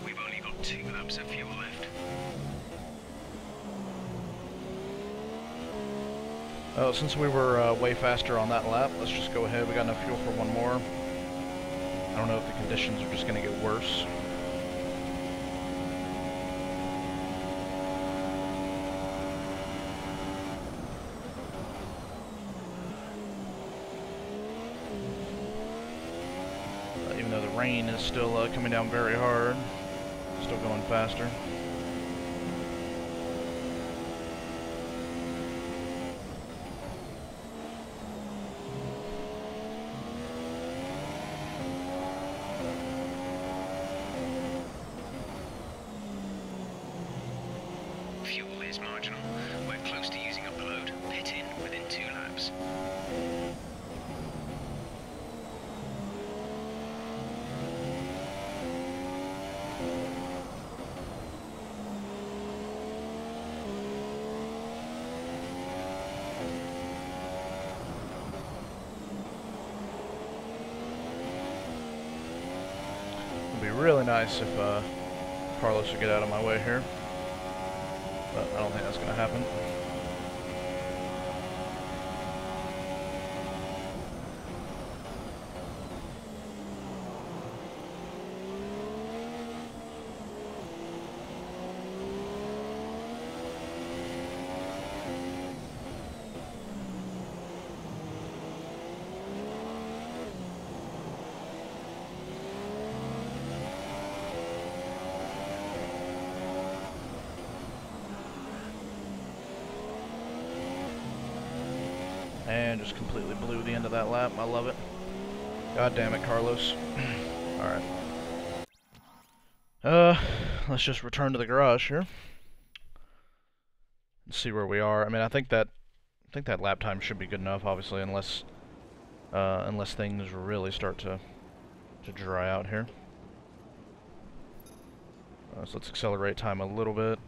We've only got 2 laps of fuel left. Oh, since we were way faster on that lap, let's just go ahead. We got enough fuel for one more. I don't know if the conditions are just going to get worse. Even though the rain is still coming down very hard, still going faster. Fuel is marginal. We're close to using up the load. Pit in within 2 laps. It'd be really nice if Carlos would get out of my way here, but I don't think that's going to happen. And just completely blew the end of that lap. I love it. God damn it, Carlos. Alright. Let's just return to the garage here. And see where we are. I mean, I think that lap time should be good enough, obviously, unless things really start to dry out here. So let's accelerate time a little bit.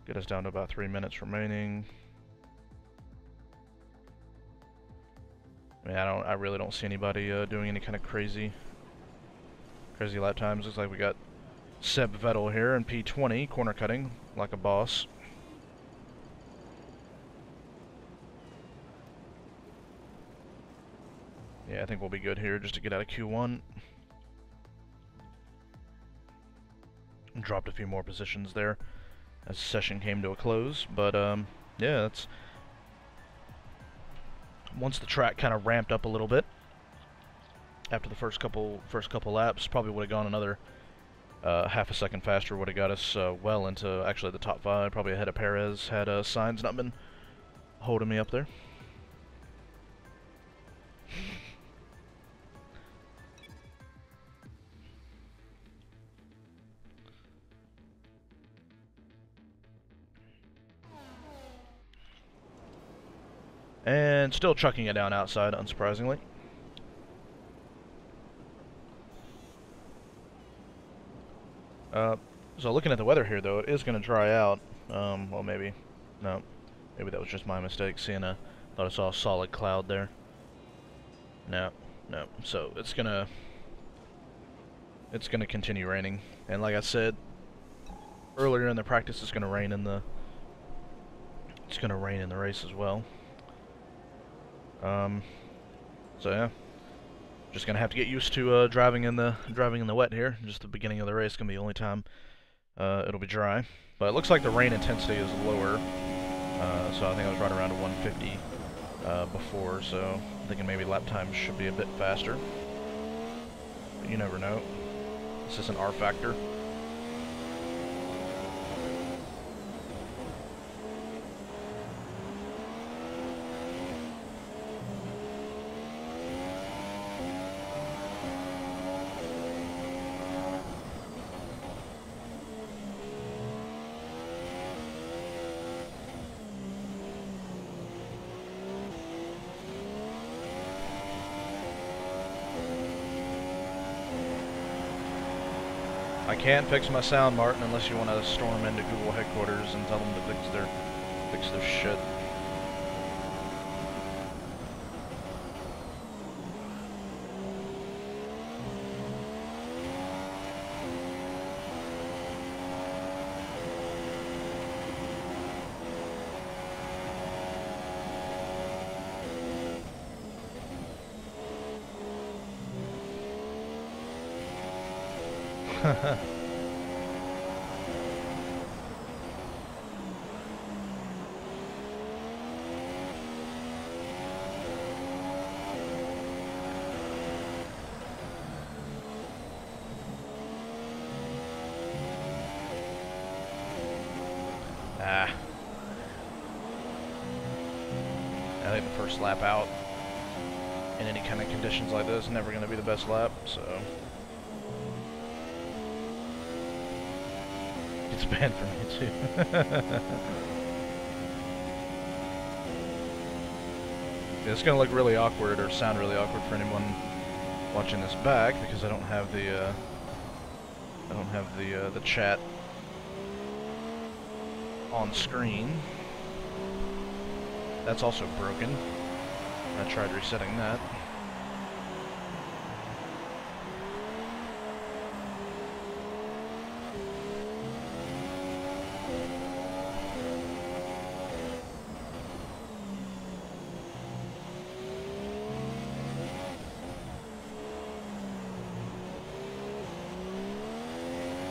Get us down to about 3 minutes remaining. I mean, I really don't see anybody doing any kind of crazy lap times. Looks like we got Seb Vettel here in P20, corner cutting like a boss. Yeah, I think we'll be good here just to get out of Q1. Dropped a few more positions there as the session came to a close, but yeah, that's once the track kind of ramped up a little bit after the first couple laps, probably would have gone another half a second faster, would have got us well into actually the top 5, probably ahead of Perez had Sainz not been holding me up there. And still chucking it down outside, unsurprisingly. So looking at the weather here, though, it is going to dry out. Well, maybe. No. Maybe that was just my mistake, seeing a... thought I saw a solid cloud there. No. No. So, it's going to continue raining. And like I said earlier in the practice, it's going to rain in the... it's going to rain in the race as well. So yeah. Just going to have to get used to driving in the wet here. Just the beginning of the race, going to be the only time it'll be dry. But it looks like the rain intensity is lower. So I think I was right around 150 before, so I'm thinking maybe lap time should be a bit faster. But you never know. This is an R factor. I can't fix my sound, Martin, unless you want to storm into Google headquarters and tell them to fix their shit. I think the first lap out in any kind of conditions like this is never going to be the best lap, so it's bad for me too. It's going to look really awkward or sound really awkward for anyone watching this back because I don't have the the chat on screen. That's also broken. I tried resetting that.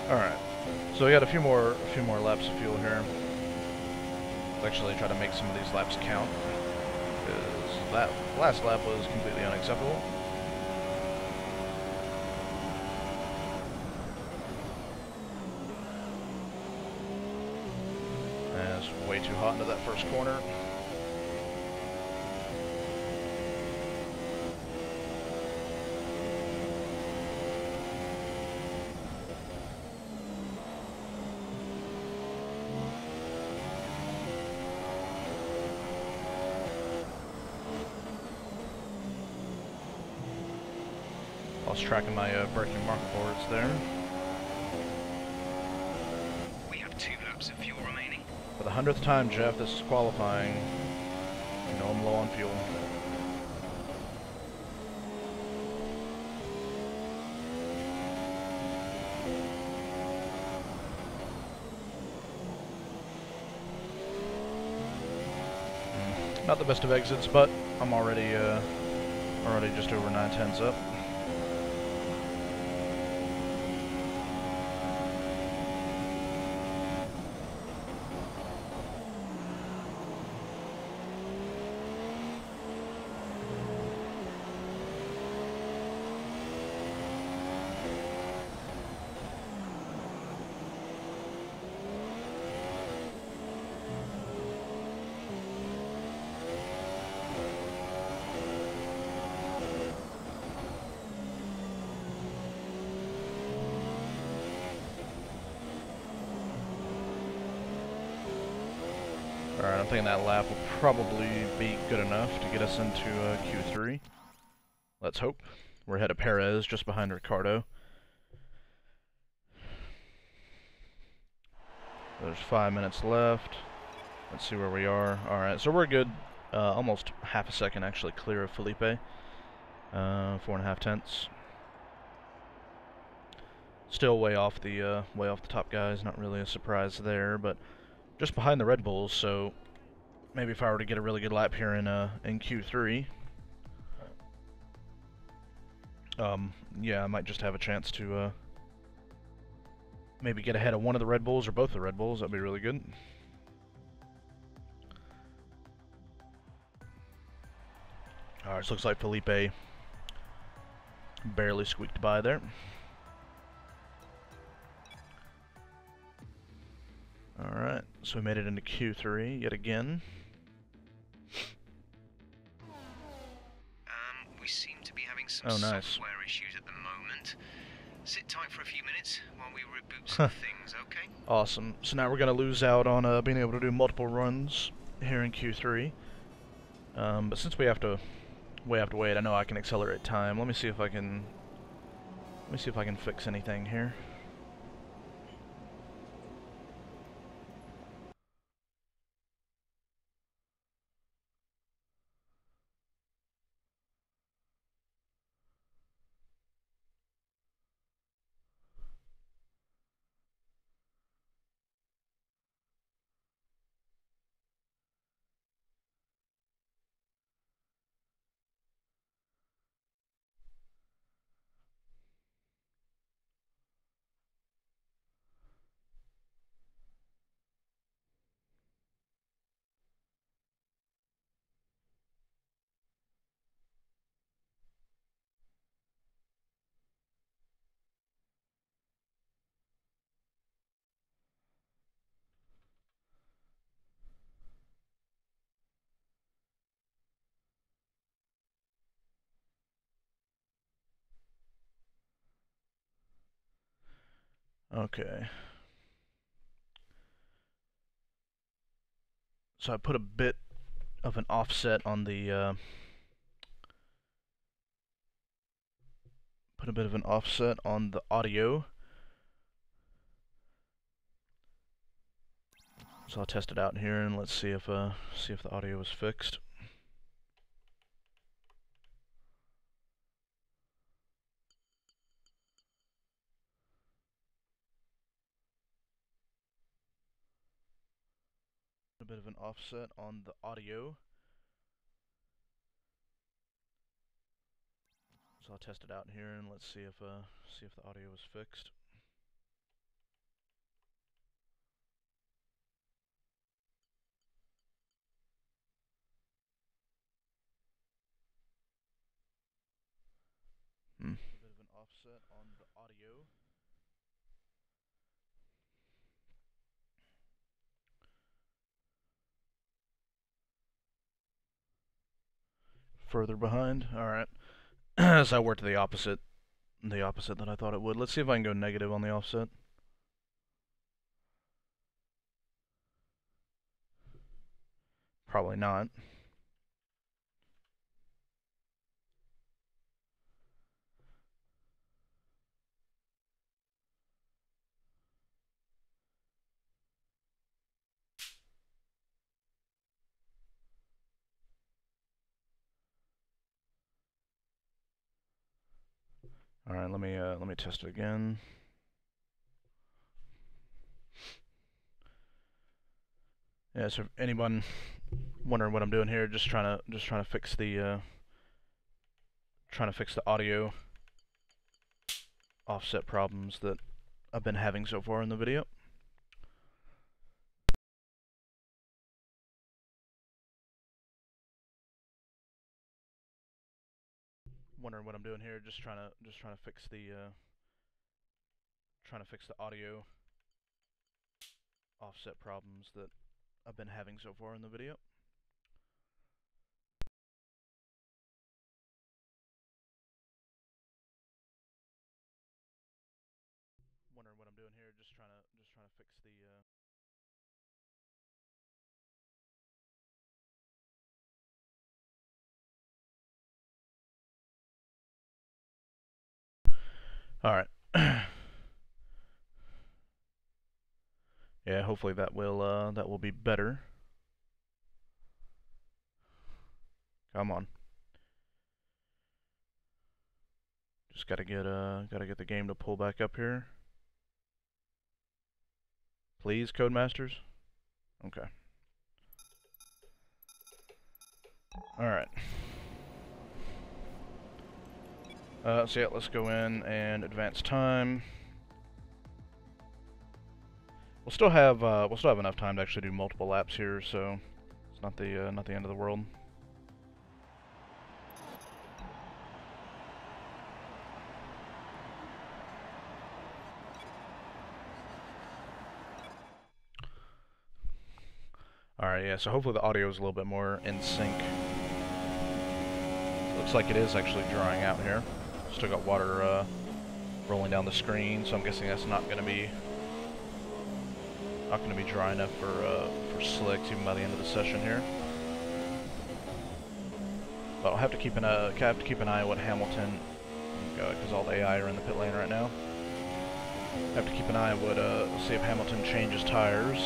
Alright, so we got a few more laps of fuel here. Let's actually try to make some of these laps count, because that last lap was completely unacceptable. And it's way too hot into that first corner. Lost track of my braking mark boards there. We have 2 laps of fuel remaining. For the 100th time, Jeff, this is qualifying. You know I'm low on fuel. Not the best of exits, but I'm already just over 9/10 up. Alright, I'm thinking that lap will probably be good enough to get us into Q3. Let's hope. We're ahead of Perez, just behind Ricardo. There's 5 minutes left. Let's see where we are. Alright, so we're good. Almost half a second actually clear of Felipe. 4.5 tenths. Still way off the top guys. Not really a surprise there, but just behind the Red Bulls. So maybe if I were to get a really good lap here in Q3, yeah, I might just have a chance to maybe get ahead of one of the Red Bulls or both the Red Bulls. That'd be really good. Alright, so looks like Felipe barely squeaked by there. Alright, so we made it into Q3 yet again. We seem to be having some software issues at the moment. Sit tight for a few minutes while we reboot some things, okay? Awesome. So now we're going to lose out on being able to do multiple runs here in Q3. But since we have to wait, I know I can accelerate time. Let me see if I can fix anything here. Okay. So I put a bit of an offset on the audio. So I'll test it out here and let's see if the audio is fixed. A bit of an offset on the audio. So I'll test it out here and let's see if the audio is fixed. A bit of an offset on the audio. Further behind. Alright. So I worked the opposite that I thought it would. Let's see if I can go negative on the offset. Probably not. Alright, let me test it again. Yeah, so if anyone wondering what I'm doing here, just trying to fix the audio offset problems that I've been having so far in the video. Wondering what I'm doing here, just trying to fix the audio offset problems that I've been having so far in the video. Wondering what I'm doing here, just trying to fix the All right. Yeah, hopefully that will be better. Come on. Just gotta get the game to pull back up here. Please, Codemasters. Okay. All right. So yeah, let's go in and advance time. We'll still have enough time to actually do multiple laps here, so it's not the end of the world. Alright, yeah, so hopefully the audio is a little bit more in sync. Looks like it is actually drying out here. Still got water rolling down the screen, so I'm guessing that's not gonna be dry enough for slicks even by the end of the session here. But I'll have to keep an eye on what Hamilton, because all the AI are in the pit lane right now. Have to keep an eye on what see if Hamilton changes tires.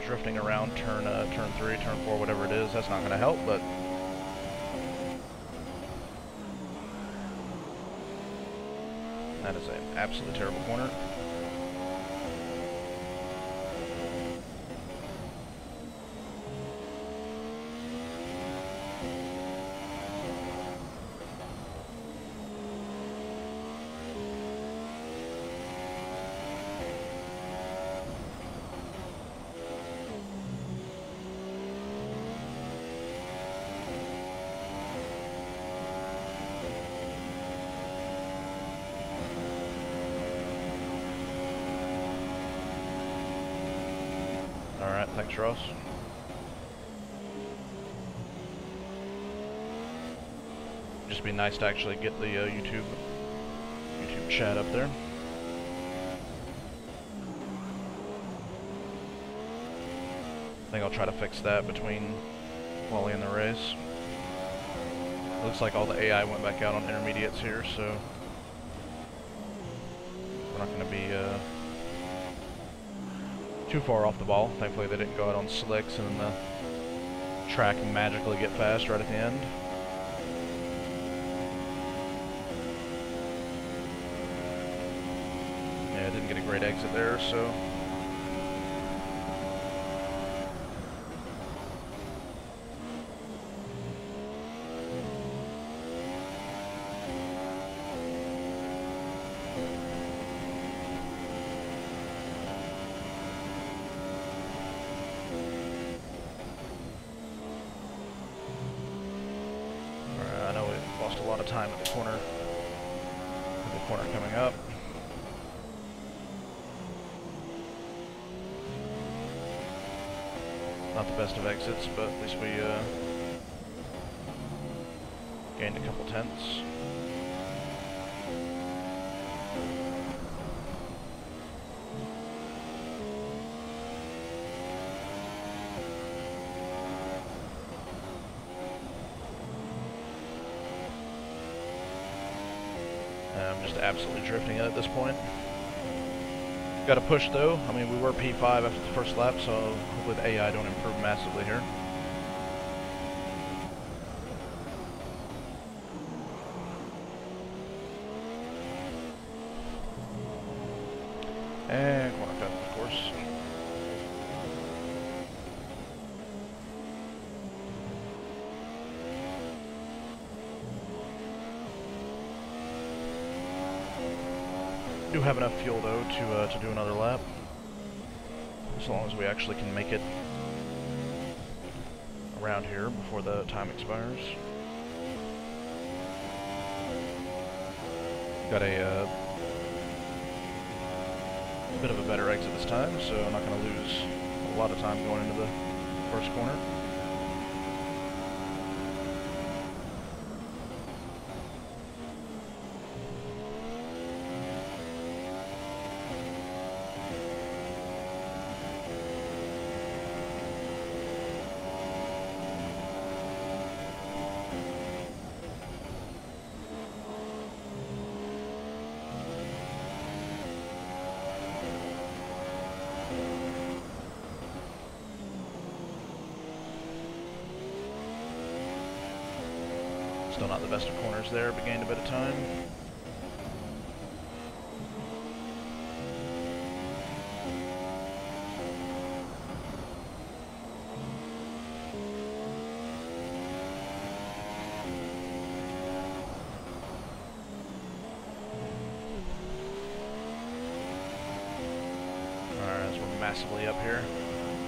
Drifting around turn 3, turn 4, whatever it is. That's not going to help, but that is an absolutely terrible corner. Alright, thanks Ross. Just be nice to actually get the YouTube chat up there. I think I'll try to fix that between Wally and the race. Looks like all the AI went back out on intermediates here, so we're not going to be too far off the ball. Thankfully they didn't go out on slicks and the track magically get fast right at the end. Yeah, didn't get a great exit there, so a lot of time at the corner coming up. Not the best of exits, but at least we gained a couple tenths. I'm just absolutely drifting it at this point. Got to push though. I mean, we were P5 after the first lap, so hopefully the AI don't improve massively here. And corner cut, of course. Do have enough fuel though to do another lap. as long as we actually can make it around here before the time expires. Got a bit of a better exit this time, so I'm not going to lose a lot of time going into the first corner. Still not the best of corners there, but gained a bit of time. Alright, so we're massively up here.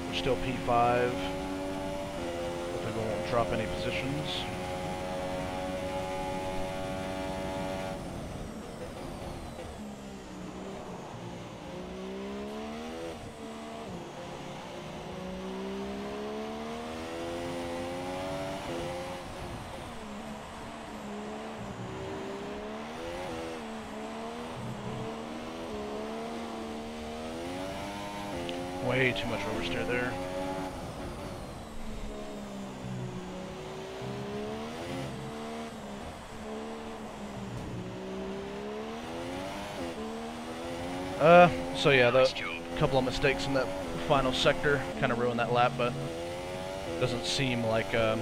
We're still P5. Hopefully we won't drop any positions. Way too much oversteer there. So yeah, the couple of mistakes in that final sector kind of ruined that lap, but it doesn't seem like I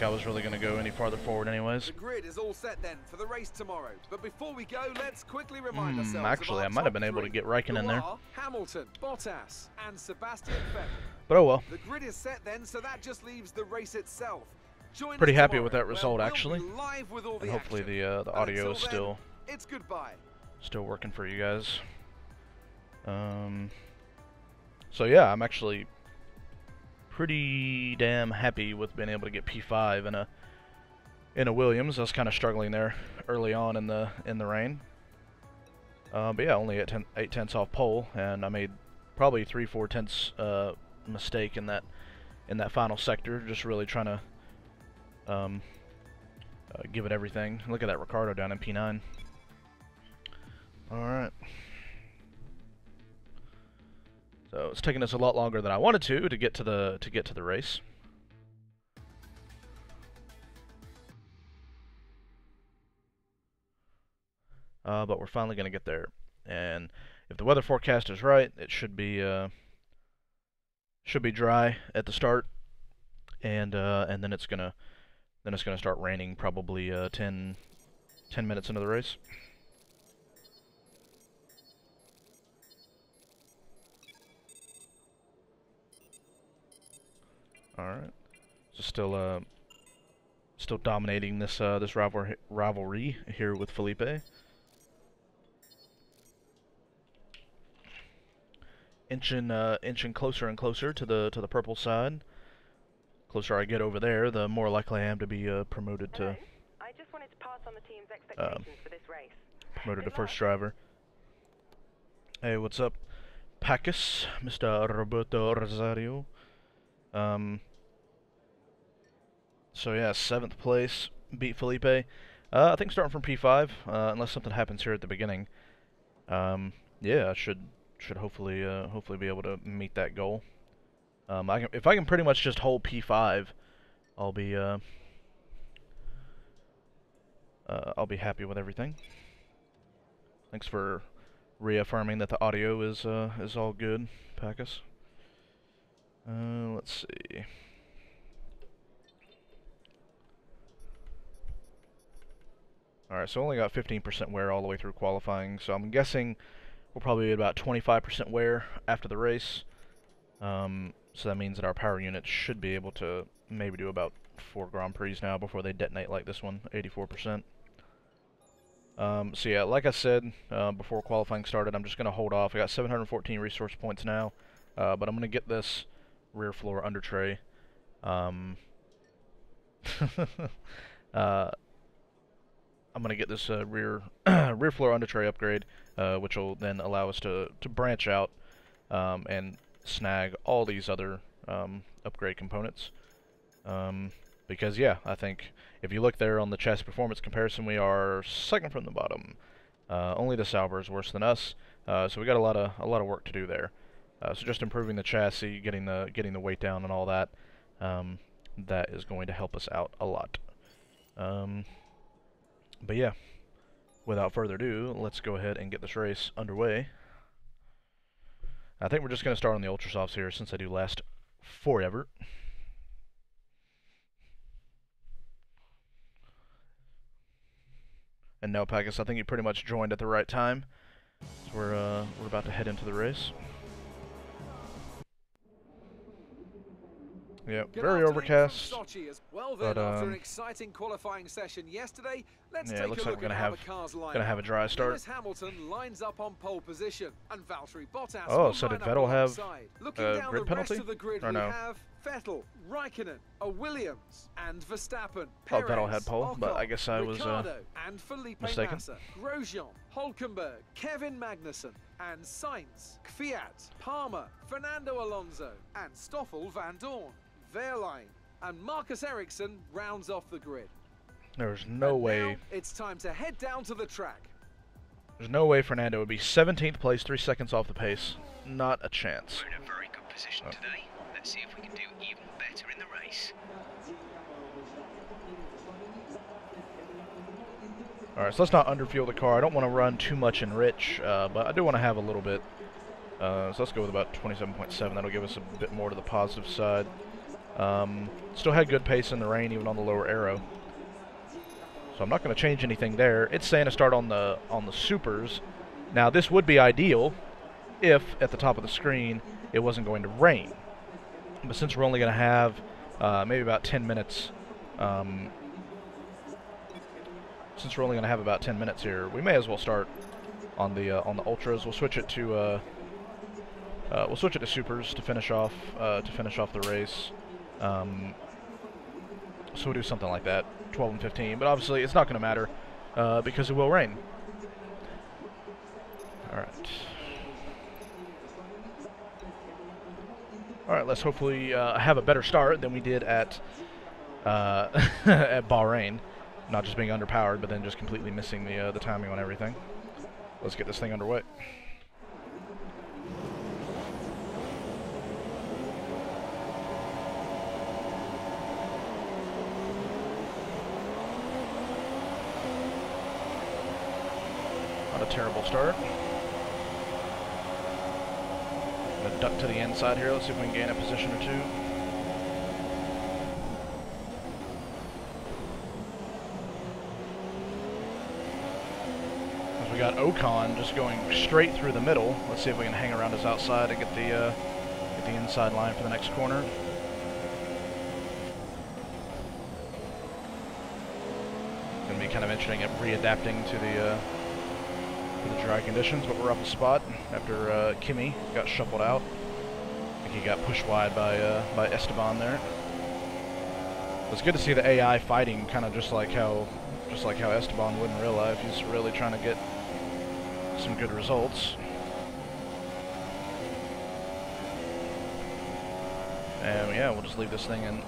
was really going to go any farther forward anyways. The grid is all set then for the race tomorrow. But before we go, let's quickly remind ourselves actually, I might have been able to get Raikkonen in there. Hamilton, Bottas, and Sebastian Vettel. But oh well. The grid is set then, so that just leaves the race itself. Join Pretty us happy tomorrow, with that result, where actually. we'll be live with all the And hopefully action. the audio is Until then, it's goodbye. still working for you guys. So yeah, I'm actually pretty damn happy with being able to get P5 in a Williams. I was kind of struggling there early on in the rain. But yeah, only 8/10 off pole, and I made probably 3/4 tenths mistake in that final sector. Just really trying to give it everything. Look at that Ricardo down in P9. All right. So it's taking us a lot longer than I wanted to get to the race. But we're finally going to get there, and if the weather forecast is right, it should be dry at the start, and then it's gonna start raining probably 10 minutes into the race. All right, so still dominating this rivalry here with Felipe. Inching closer and closer to the purple side. Closer I get over there, the more likely I am to be promoted to. I just wanted to pass on the team's expectations for this race. Promoted to first driver. Hey, what's up, Pacus, Mr. Roberto Rosario? So yeah, 7th place, beat Felipe. I think starting from P5, unless something happens here at the beginning. Yeah, I should hopefully be able to meet that goal. If I can pretty much just hold P5, I'll be happy with everything. Thanks for reaffirming that the audio is all good, Pacus. Let's see. Alright, so only got 15% wear all the way through qualifying, so I'm guessing we'll probably be at about 25% wear after the race. So that means that our power units should be able to maybe do about 4 Grand Prix now before they detonate like this one, 84%. So yeah, like I said before qualifying started, I'm just going to hold off. I got 714 resource points now, but I'm going to get this rear floor under tray. I'm going to get this rear floor under tray upgrade, which will then allow us to branch out and snag all these other upgrade components. Because yeah, I think if you look there on the chassis performance comparison, we are second from the bottom. Only the Sauber is worse than us, so we got a lot of work to do there. So just improving the chassis, getting the weight down, and all that, that is going to help us out a lot. But yeah, without further ado, let's go ahead and get this race underway. I think we're just going to start on the Ultrasofts here, since they do last forever. And no, Packus, I think you pretty much joined at the right time. So we're about to head into the race. Yeah, very overcast. Well then, after an exciting qualifying session yesterday, let's yeah, take it looks a like look we're at how the cars line gonna have a dry start. Lewis Hamilton lines up on pole position, and Valtteri Bottas Oh, so did Vettel have looking a down grid the penalty? Rest of the grid, Or we no? have Vettel, Raikkonen, a Williams, and Verstappen. Oh, Perez, Vettel had pole, but I guess I was Ricciardo, and Felipe mistaken. Massa, Grosjean, Hülkenberg, Kevin Magnussen, and Sainz, Kvyat, Palmer, Fernando Alonso, and Stoffel Van Dorn. Wehrlein and Marcus Ericsson rounds off the grid. There's no way. Now it's time to head down to the track. There's no way Fernando would be 17th place, 3 seconds off the pace. Not a chance. We're in a very good position today. Let's see if we can do even better in the race. Alright, so let's not underfuel the car. I don't want to run too much in rich, but I do want to have a little bit. So let's go with about 27.7. That'll give us a bit more to the positive side. Still had good pace in the rain, even on the lower aero. So I'm not going to change anything there. It's saying to start on the supers. Now this would be ideal if at the top of the screen it wasn't going to rain. But since we're only going to have maybe about 10 minutes, since we're only going to have about 10 minutes here, we may as well start on the ultras. We'll switch it to supers to finish off the race. So we'll do something like that, 12 and 15. But obviously, it's not going to matter because it will rain. All right. Let's hopefully have a better start than we did at at Bahrain. Not just being underpowered, but then just completely missing the timing on everything. Let's get this thing underway. Not a terrible start. Gonna duck to the inside here. Let's see if we can gain a position or two. We got Ocon just going straight through the middle. Let's see if we can hang around his outside and get the inside line for the next corner. Gonna be kind of interesting at readapting to the dry conditions, but we're up a spot after Kimi got shuffled out. I think he got pushed wide by Esteban there. It's good to see the AI fighting, kind of just like how Esteban would in real life. He's really trying to get some good results. And yeah, we'll just leave this thing in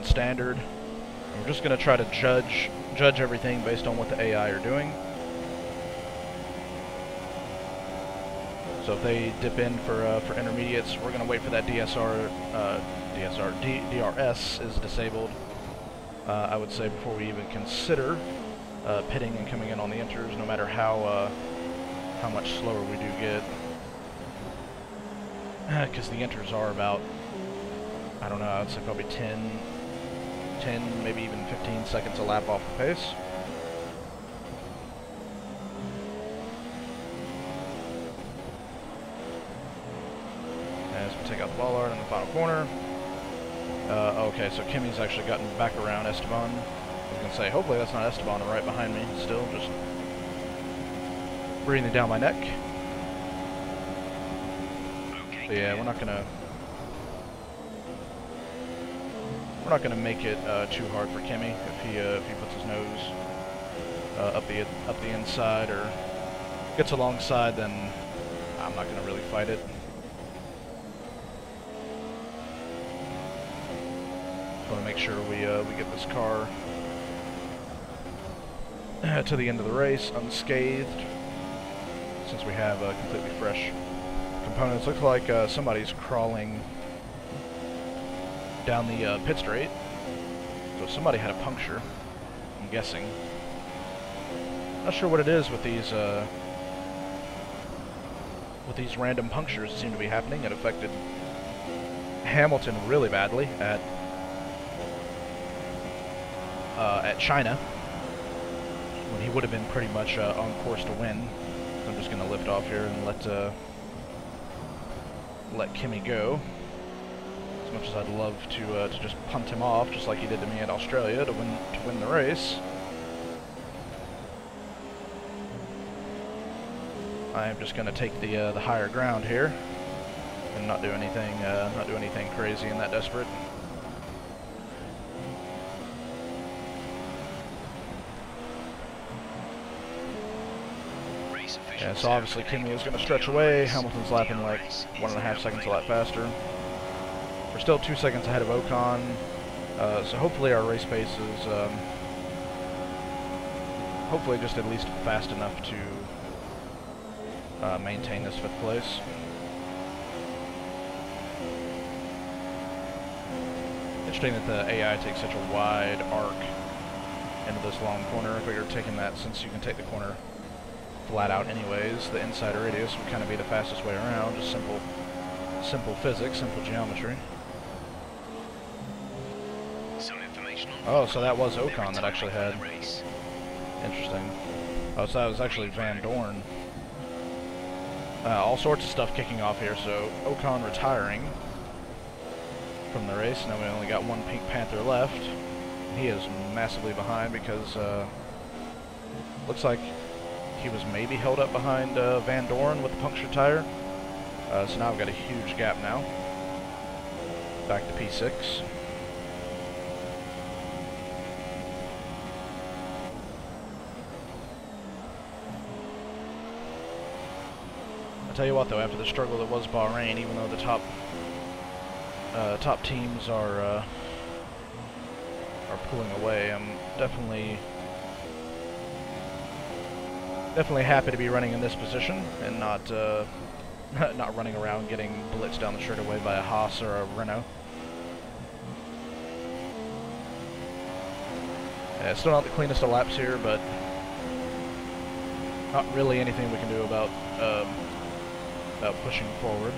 standard. And we're just going to try to judge everything based on what the AI are doing. So if they dip in for intermediates, we're going to wait for that DRS is disabled. I would say before we even consider pitting and coming in on the inters, no matter how much slower we do get, because the inters are about, I don't know, I'd say probably 10, maybe even 15 seconds a lap off the pace. As we take out the bollard in the final corner. Okay, so Kimi's actually gotten back around Esteban. I was going to say, hopefully that's not Esteban right behind me still, just breathing down my neck. Okay, But yeah, we're not gonna make it too hard for Kimmy if he puts his nose up the inside or gets alongside. Then I'm not gonna really fight it. Want to make sure we get this car to the end of the race unscathed, since we have completely fresh components. Looks like somebody's crawling down the pit straight, so somebody had a puncture, I'm guessing. Not sure what it is with these random punctures that seem to be happening. It affected Hamilton really badly at China, when he would have been pretty much on course to win. So I'm just going to lift off here and let Kimmy go. As much as I'd love to just punt him off, just like he did to me at Australia, to win the race. I am just going to take the higher ground here and not do anything crazy and that desperate. Yeah, so obviously Kimmy is going to stretch away. Hamilton's lapping like 1.5 seconds a lap faster. We're still 2 seconds ahead of Ocon, so hopefully our race pace is hopefully just at least fast enough to maintain this 5th place. Interesting that the AI takes such a wide arc into this long corner. I figured taking that, since you can take the corner flat out anyways, the inside radius would kind of be the fastest way around. Just simple physics, simple geometry. Oh, so that was Ocon that actually had. Interesting. Oh, so that was actually Van Dorn. All sorts of stuff kicking off here. So Ocon retiring from the race. Now we only got one Pink Panther left. He is massively behind because looks like he was maybe held up behind Van Dorn with the punctured tire. So now we've got a huge gap now. Back to P6. I'll tell you what though, after the struggle that was Bahrain, even though the top teams are pulling away, I'm definitely happy to be running in this position and not not running around getting blitzed down the straightaway by a Haas or a Renault. Yeah, still not the cleanest of laps here, but not really anything we can do about pushing forward.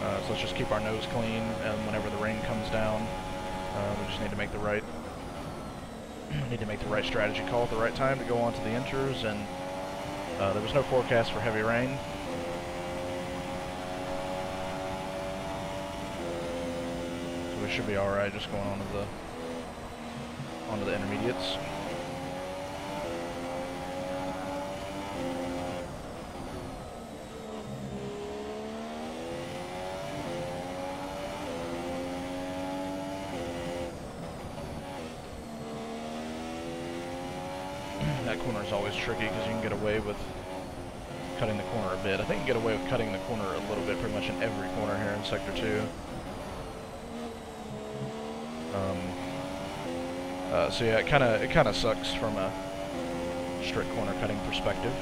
So let's just keep our nose clean, and whenever the rain comes down, we just need to make the right strategy call at the right time to go on to the inters. And there was no forecast for heavy rain. So we should be alright just going onto the intermediates. That corner is always tricky because you can get away with cutting the corner a bit. I think you can get away with cutting the corner a little bit pretty much in every corner here in Sector 2. So yeah, it kind of sucks from a strict corner cutting perspective.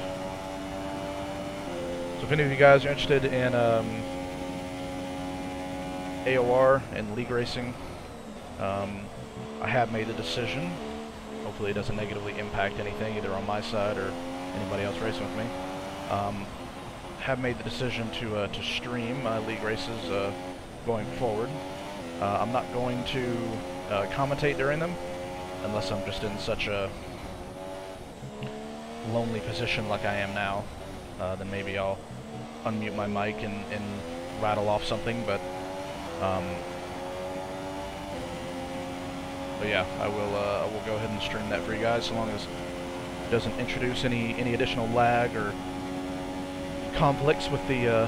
So if any of you guys are interested in AOR and league racing, I have made the decision. Hopefully it doesn't negatively impact anything, either on my side or anybody else racing with me. Have made the decision to stream my league races going forward. I'm not going to commentate during them, unless I'm just in such a lonely position like I am now. Then maybe I'll unmute my mic and rattle off something, but yeah, I will go ahead and stream that for you guys, so long as it doesn't introduce any additional lag or conflicts with the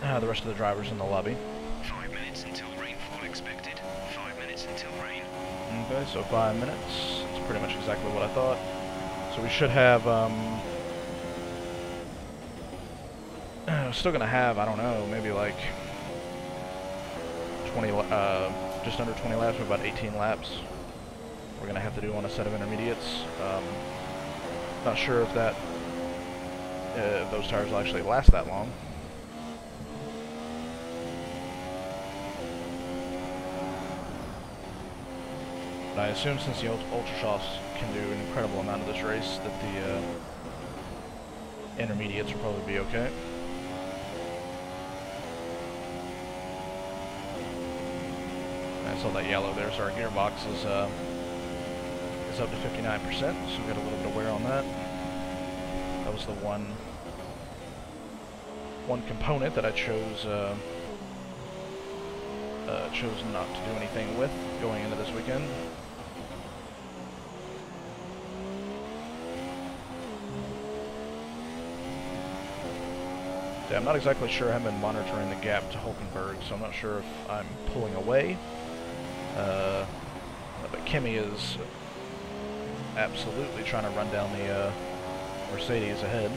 The rest of the drivers in the lobby. 5 minutes until rainfall expected. 5 minutes until rain. Okay, so 5 minutes. That's pretty much exactly what I thought. So we should have, still gonna have, I don't know, maybe like 20, just under 20 laps, or about 18 laps. We're gonna have to do on a set of intermediates. Not sure if that, if those tires will actually last that long. But I assume since the Ultra Softs can do an incredible amount of this race, that the intermediates will probably be okay. I saw that yellow there, so our gearbox is up to 59%, so we got a little bit of wear on that. That was the one component that I chose not to do anything with going into this weekend. Yeah, I'm not exactly sure. I haven't been monitoring the gap to Hulkenberg, so I'm not sure if I'm pulling away. But Kimi is absolutely trying to run down the Mercedes ahead.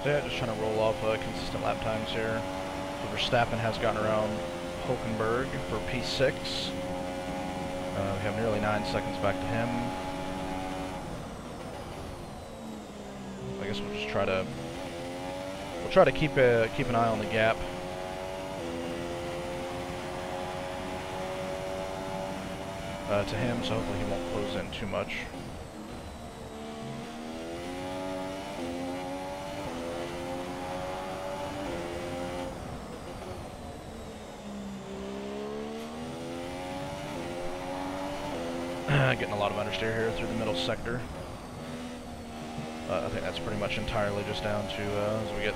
Yeah, just trying to roll off consistent lap times here. So Verstappen has gotten around Hulkenberg for P6. We have nearly 9 seconds back to him. I guess we'll just try to keep an eye on the gap. To him, so hopefully he won't close in too much. Getting a lot of understeer here through the middle sector. I think that's pretty much entirely just down to as we get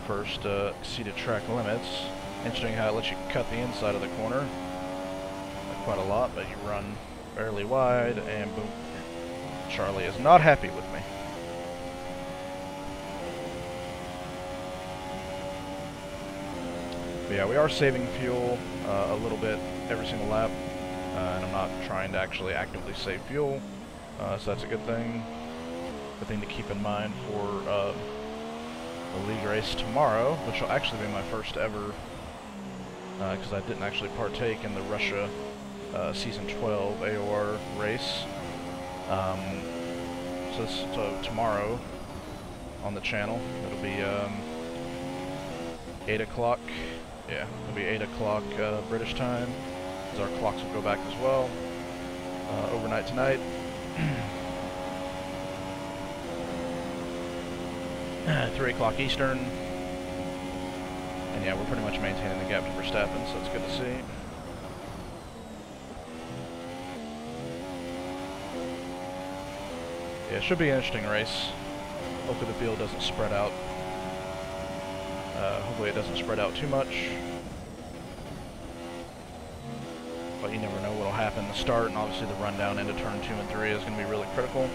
first exceeded track limits. Interesting how it lets you cut the inside of the corner. Not quite a lot, but you run fairly wide, and boom. Charlie is not happy with me. But yeah, we are saving fuel a little bit every single lap. And I'm not trying to actually actively save fuel, so that's a good thing. Good thing to keep in mind for the league race tomorrow, which will actually be my first ever, because I didn't actually partake in the Russia Season 12 AOR race. So tomorrow on the channel, it'll be 8 o'clock. Yeah, it'll be 8 o'clock British time. Our clocks will go back as well overnight tonight. 3 o'clock Eastern. And yeah, we're pretty much maintaining the gap to Verstappen, so it's good to see. Yeah, it should be an interesting race. Hopefully the field doesn't spread out. Hopefully it doesn't spread out too much. But you never know what will happen in the start, and obviously the rundown into turn 2 and 3 is going to be really critical.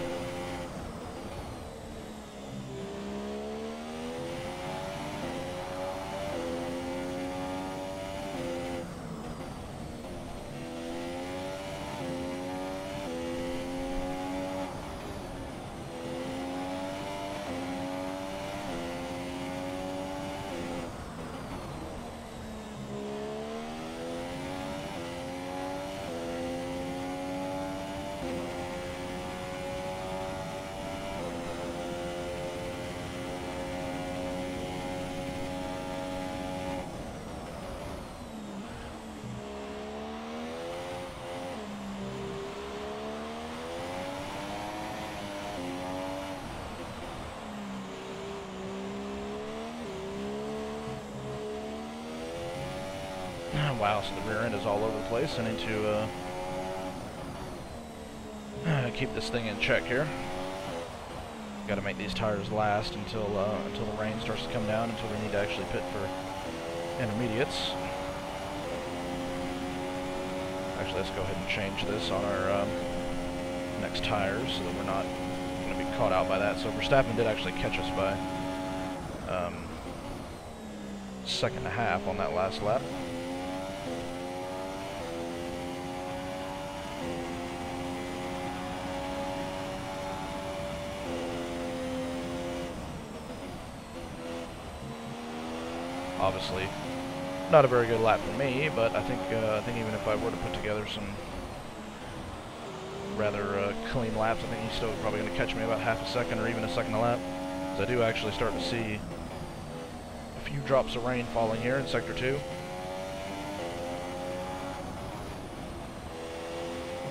Wow, so the rear end is all over the place. I need to keep this thing in check here. Got to make these tires last until the rain starts to come down, until we need to actually pit for intermediates. Actually, let's go ahead and change this on our next tires so that we're not going to be caught out by that. So Verstappen did actually catch us by second and a half on that last lap. Obviously, not a very good lap for me, but I think even if I were to put together some rather clean laps, I think he's still probably going to catch me about half a second or even a second a lap. Because I do actually start to see a few drops of rain falling here in Sector 2.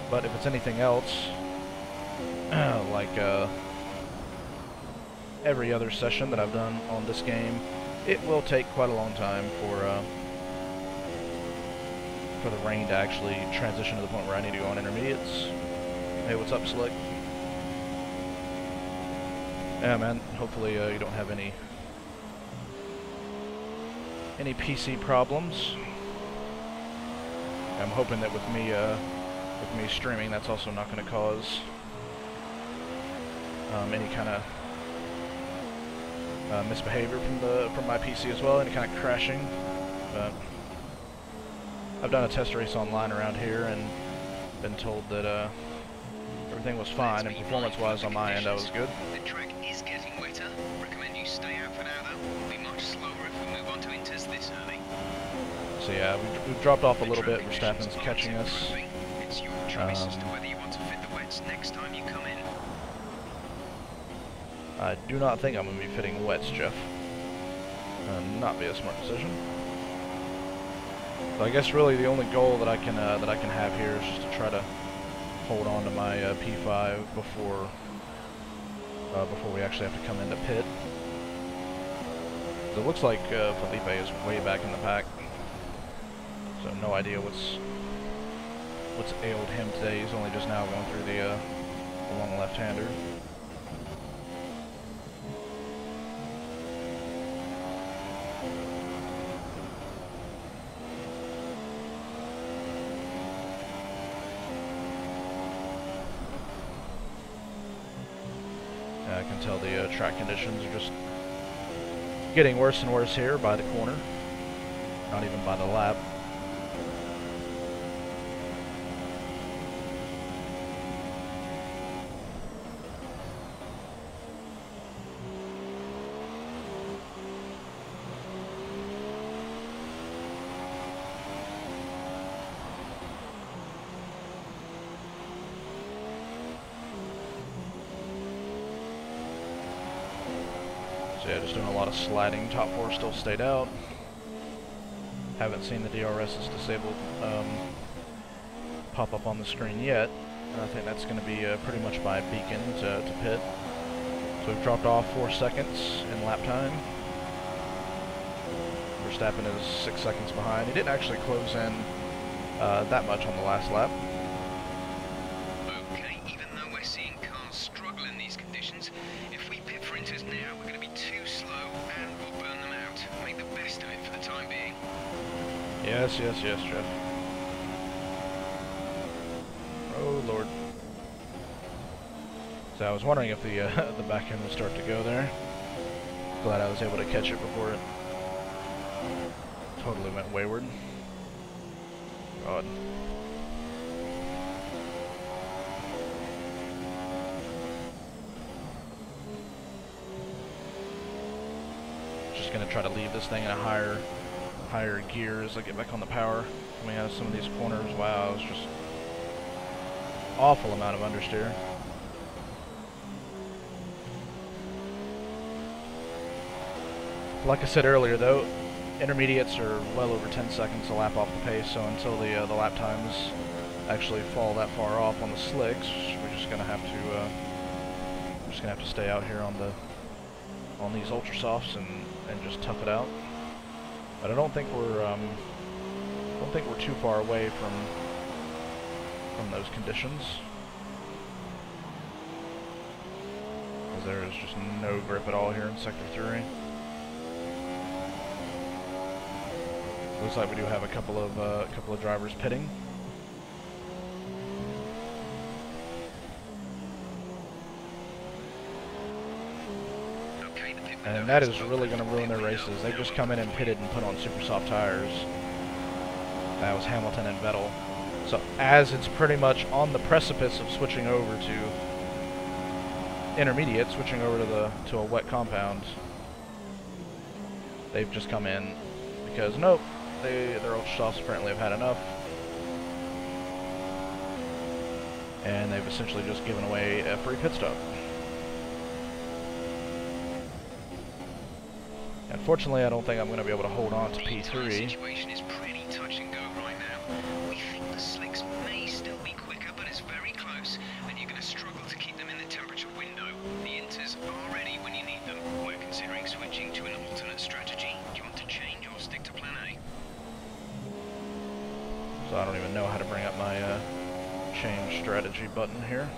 But if it's anything else, like every other session that I've done on this game, it will take quite a long time for the rain to actually transition to the point where I need to go on intermediates. Hey, what's up, Slick? Yeah, man. Hopefully you don't have any PC problems. I'm hoping that with me streaming, that's also not going to cause any kind of misbehavior from my PC as well, any kind of crashing. But I've done a test race online around here and been told that everything was fine, and performance-wise on my end, I was good. The track is getting wetter. Recommend you stay out for now, though. It'll be much slower if we move on to inters this early. So yeah, we've dropped off a little bit. Verstappen's catching us. It's your choice as to whether you want to fit the wets next time you come in. I do not think I'm going to be fitting wets, Jeff. Not be a smart decision. So I guess really the only goal that I can have here is just to try to hold on to my P5 before we actually have to come into pit. It looks like Felipe is way back in the pack, so no idea what's ailed him today. He's only just now going through the long left-hander. I can tell the track conditions are just getting worse and worse here by the corner, not even by the lap. Yeah, just doing a lot of sliding. Top 4 still stayed out. Haven't seen the DRS's disabled pop up on the screen yet. And I think that's going to be pretty much my beacon to pit. So we've dropped off 4 seconds in lap time. Verstappen is 6 seconds behind. He didn't actually close in that much on the last lap. Okay, even though we're seeing cars struggle in these meters now. We're going to be too slow and we'll burn them out. Make the best of it for the time being. Yes, yes, yes, Jeff. Oh, Lord. So I was wondering if the the back end would start to go there. Glad I was able to catch it before it totally went wayward. God. Just gonna try to leave this thing in a higher gear as I get back on the power. Coming out of some of these corners, wow, it's just awful amount of understeer. Like I said earlier, though, intermediates are well over 10 seconds a lap off the pace, so until the lap times actually fall that far off on the slicks, we're just gonna have to stay out here on these ultra softs and just tough it out. But I don't think we're too far away from those conditions, because there is just no grip at all here in Sector 3. Looks like we do have a couple of drivers pitting. And that is really going to ruin their races. They just come in and pitted and put on super soft tires. That was Hamilton and Vettel. So as it's pretty much on the precipice of switching over to intermediate, switching over to a wet compound, they've just come in because nope, their ultra softs apparently have had enough, and they've essentially just given away a free pit stop. Unfortunately, I don't think I'm going to be able to hold on to P3. The situation is pretty touch and go right now. We think the slicks may still be quicker, but it's very close, and you're going to struggle to keep them in the temperature window. The inters are ready when you need them. We're considering switching to an alternate strategy. Do you want to change or stick to plan A? So I don't even know how to bring up my change strategy button here.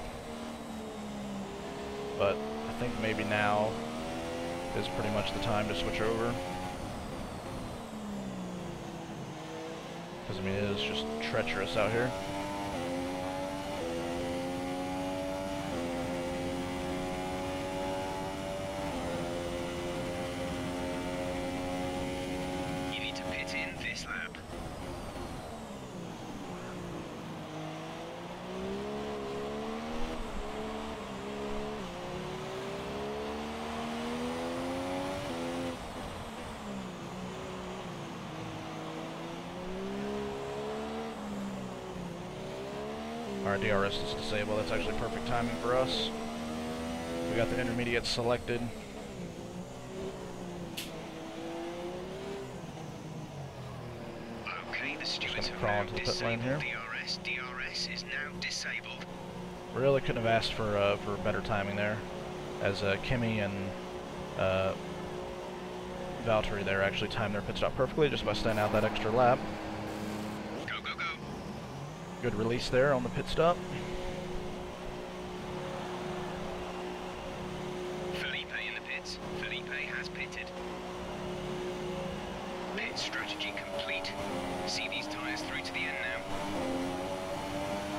But I think maybe now is pretty much the time to switch over. Because, I mean, it is just treacherous out here. You need to pit in this lap. Our DRS is disabled. That's actually perfect timing for us. We got the intermediate selected. Okay, the stewards have crawl now into the pit lane here. DRS. DRS is now disabled. Really couldn't have asked for better timing there, as Kimmy and Valtteri there actually timed their pit stop perfectly just by staying out that extra lap. Go, go, go. Good release there on the pit stop. Felipe in the pits. Felipe has pitted. Pit strategy complete. See these tyres through to the end now.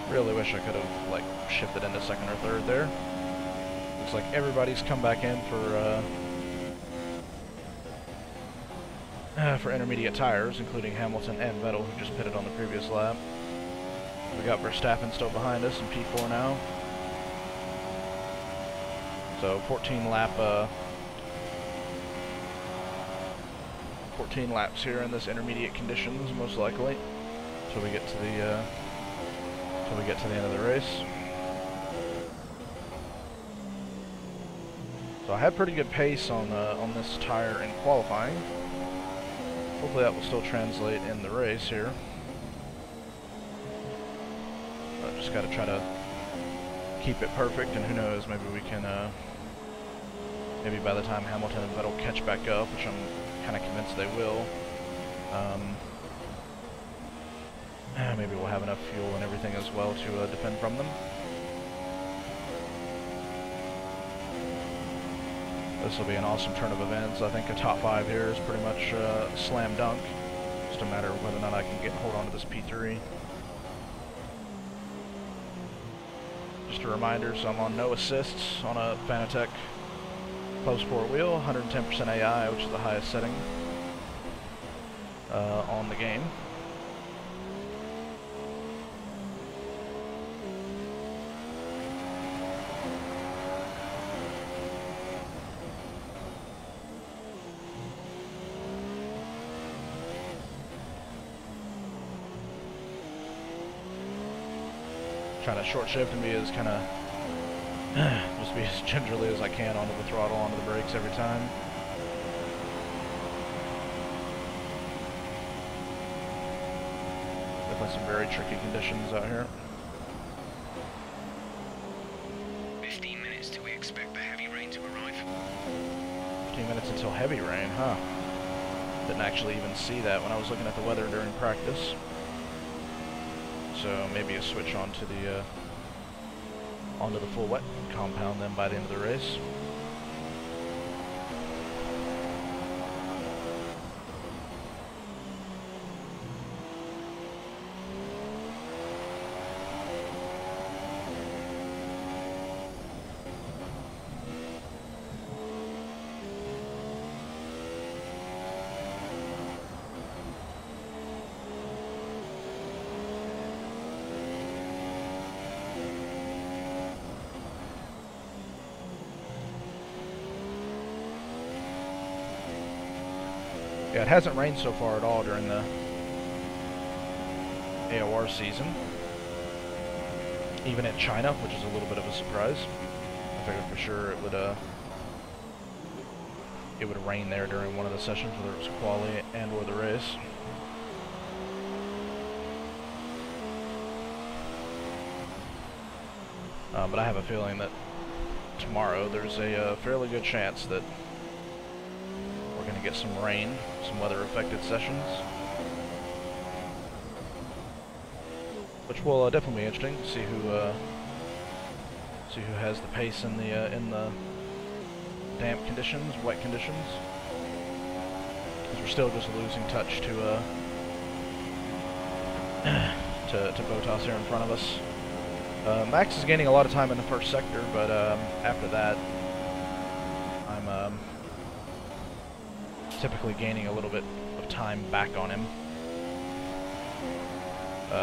Really wish I could have like shifted into second or third there. Looks like everybody's come back in for intermediate tires, including Hamilton and Vettel, who just pitted on the previous lap. We got Verstappen still behind us in P4 now. So 14 laps here in this intermediate conditions, most likely, till we get to the end of the race. So I had pretty good pace on this tire in qualifying. Hopefully that will still translate in the race here. I just got to try to keep it perfect, and who knows, maybe we can, maybe by the time Hamilton and Vettel catch back up, which I'm kind of convinced they will, maybe we'll have enough fuel and everything as well to defend from them. This will be an awesome turn of events. I think a top 5 here is pretty much slam dunk. Just a matter of whether or not I can hold on to this P3. Just a reminder, so I'm on no assists on a Fanatec post-port wheel, 110% AI, which is the highest setting on the game. Trying to short shift and be as kind of just be as gingerly as I can onto the throttle, onto the brakes every time. Definitely some very tricky conditions out here. 15 minutes till we expect the heavy rain to arrive. 15 minutes until heavy rain, huh? Didn't actually even see that when I was looking at the weather during practice. So maybe a switch onto the full wet compound then by the end of the race. Yeah, it hasn't rained so far at all during the AOR season. Even in China, which is a little bit of a surprise. I figured for sure it would rain there during one of the sessions, whether it was quali and or the race. But I have a feeling that tomorrow there's a fairly good chance that we're going to get some rain, some weather-affected sessions, which will definitely be interesting to see who has the pace in the damp conditions, wet conditions, because we're still just losing touch to Botas here in front of us. Max is gaining a lot of time in the first sector, but after that, I'm typically gaining a little bit of time back on him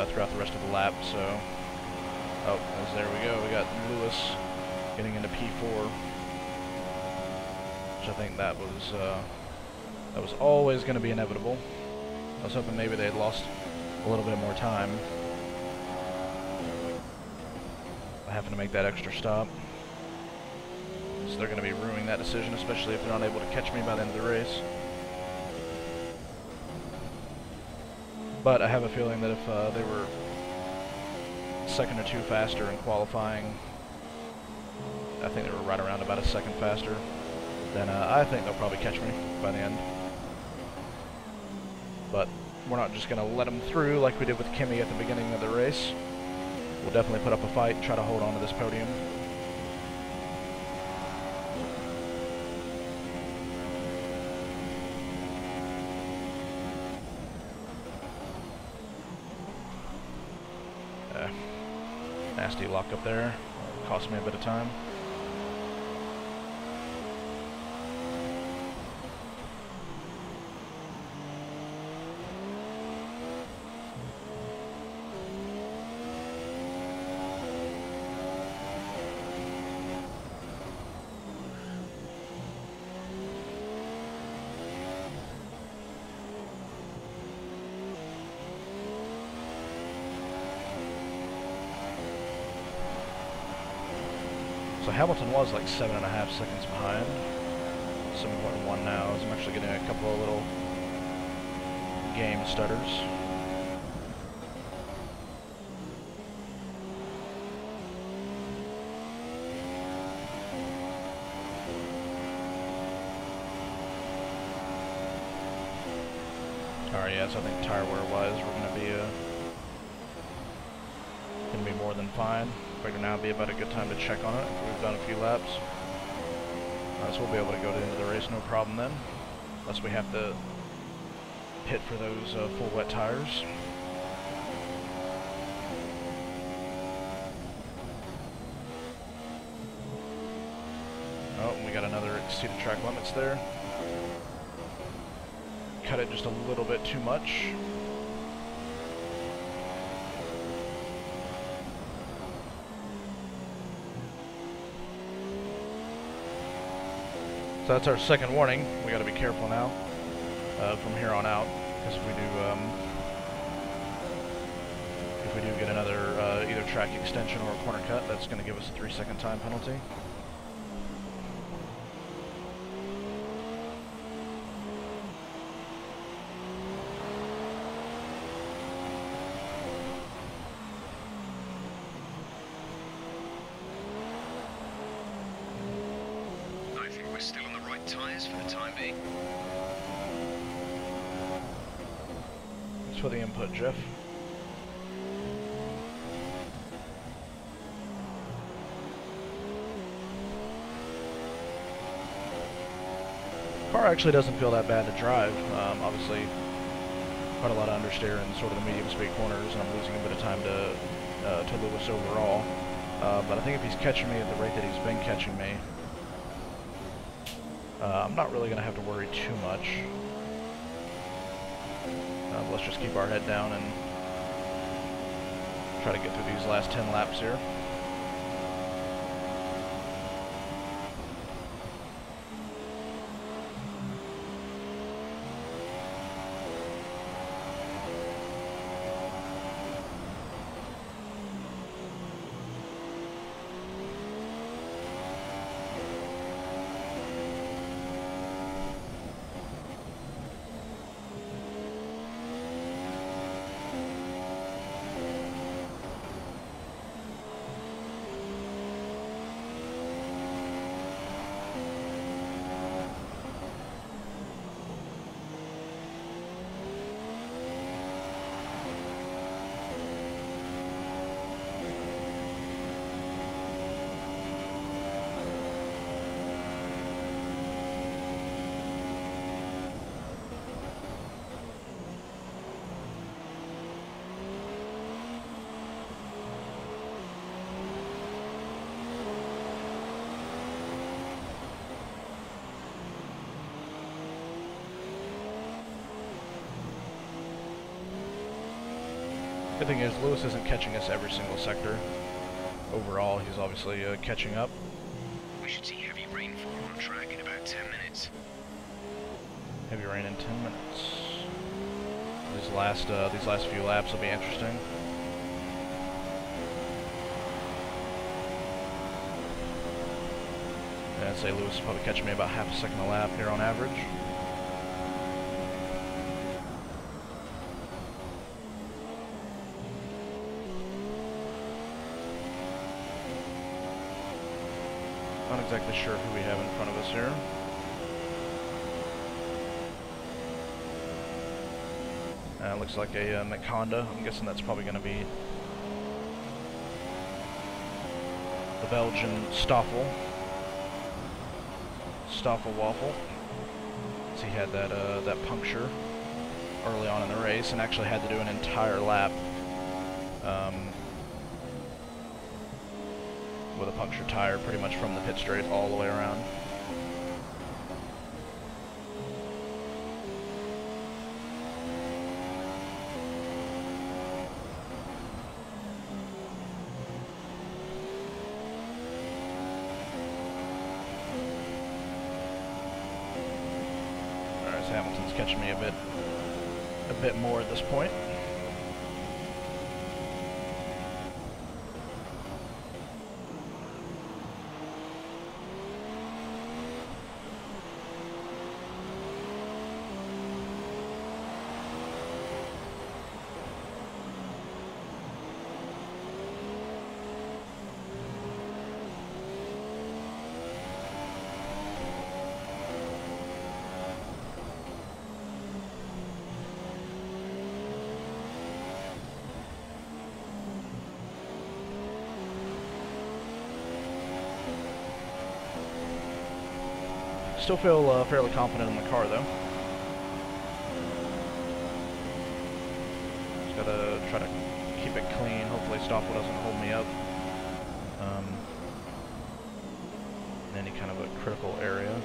throughout the rest of the lap. So, there we go. We got Lewis getting into P4, which I think that was always going to be inevitable. I was hoping maybe they had lost a little bit more time. I happen to make that extra stop. So they're going to be ruining that decision, especially if they're not able to catch me by the end of the race. But I have a feeling that if they were a second or two faster in qualifying, I think they were right around about a second faster, then I think they'll probably catch me by the end. But we're not just going to let them through like we did with Kimi at the beginning of the race. We'll definitely put up a fight and try to hold on to this podium. Nasty lock up there. Cost me a bit of time. So Hamilton was like 7.5 seconds behind. 7.1 now, as I'm actually getting a couple of little game stutters. Alright, yeah, so I think tire wear wise we're gonna be more than fine. Figure now would be about a good time to check on it after we've done a few laps. So we'll be able to go to the end of the race, no problem then. Unless we have to pit for those full wet tires. Oh, and we got another exceeded track limits there. Cut it just a little bit too much. So that's our second warning. We got to be careful now from here on out, because if we do get another either track extension or a corner cut, that's going to give us a 3-second time penalty. Still on the right tyres for the time being. Thanks for the input, Jeff. Car actually doesn't feel that bad to drive. Obviously, quite a lot of understeer in sort of the medium speed corners, and I'm losing a bit of time to Lewis overall. But I think if he's catching me at the rate that he's been catching me, I'm not really going to have to worry too much. Let's just keep our head down and try to get through these last 10 laps here. Good thing is Lewis isn't catching us every single sector. Overall, he's obviously catching up. We should see heavy rainfall on track in about 10 minutes. Heavy rain in 10 minutes. These last few laps will be interesting. And I'd say Lewis is probably catching me about half a second a lap here on average. Not exactly sure who we have in front of us here. Looks like a Honda. I'm guessing that's probably going to be the Belgian Stoffel Waffle. So he had that puncture early on in the race and actually had to do an entire lap with a punctured tire pretty much from the pit straight all the way around. Alright, so Hamilton's catching me a bit more at this point. still feel fairly confident in the car, though. Just gotta try to keep it clean. Hopefully Stoffel doesn't hold me up in any kind of a critical area.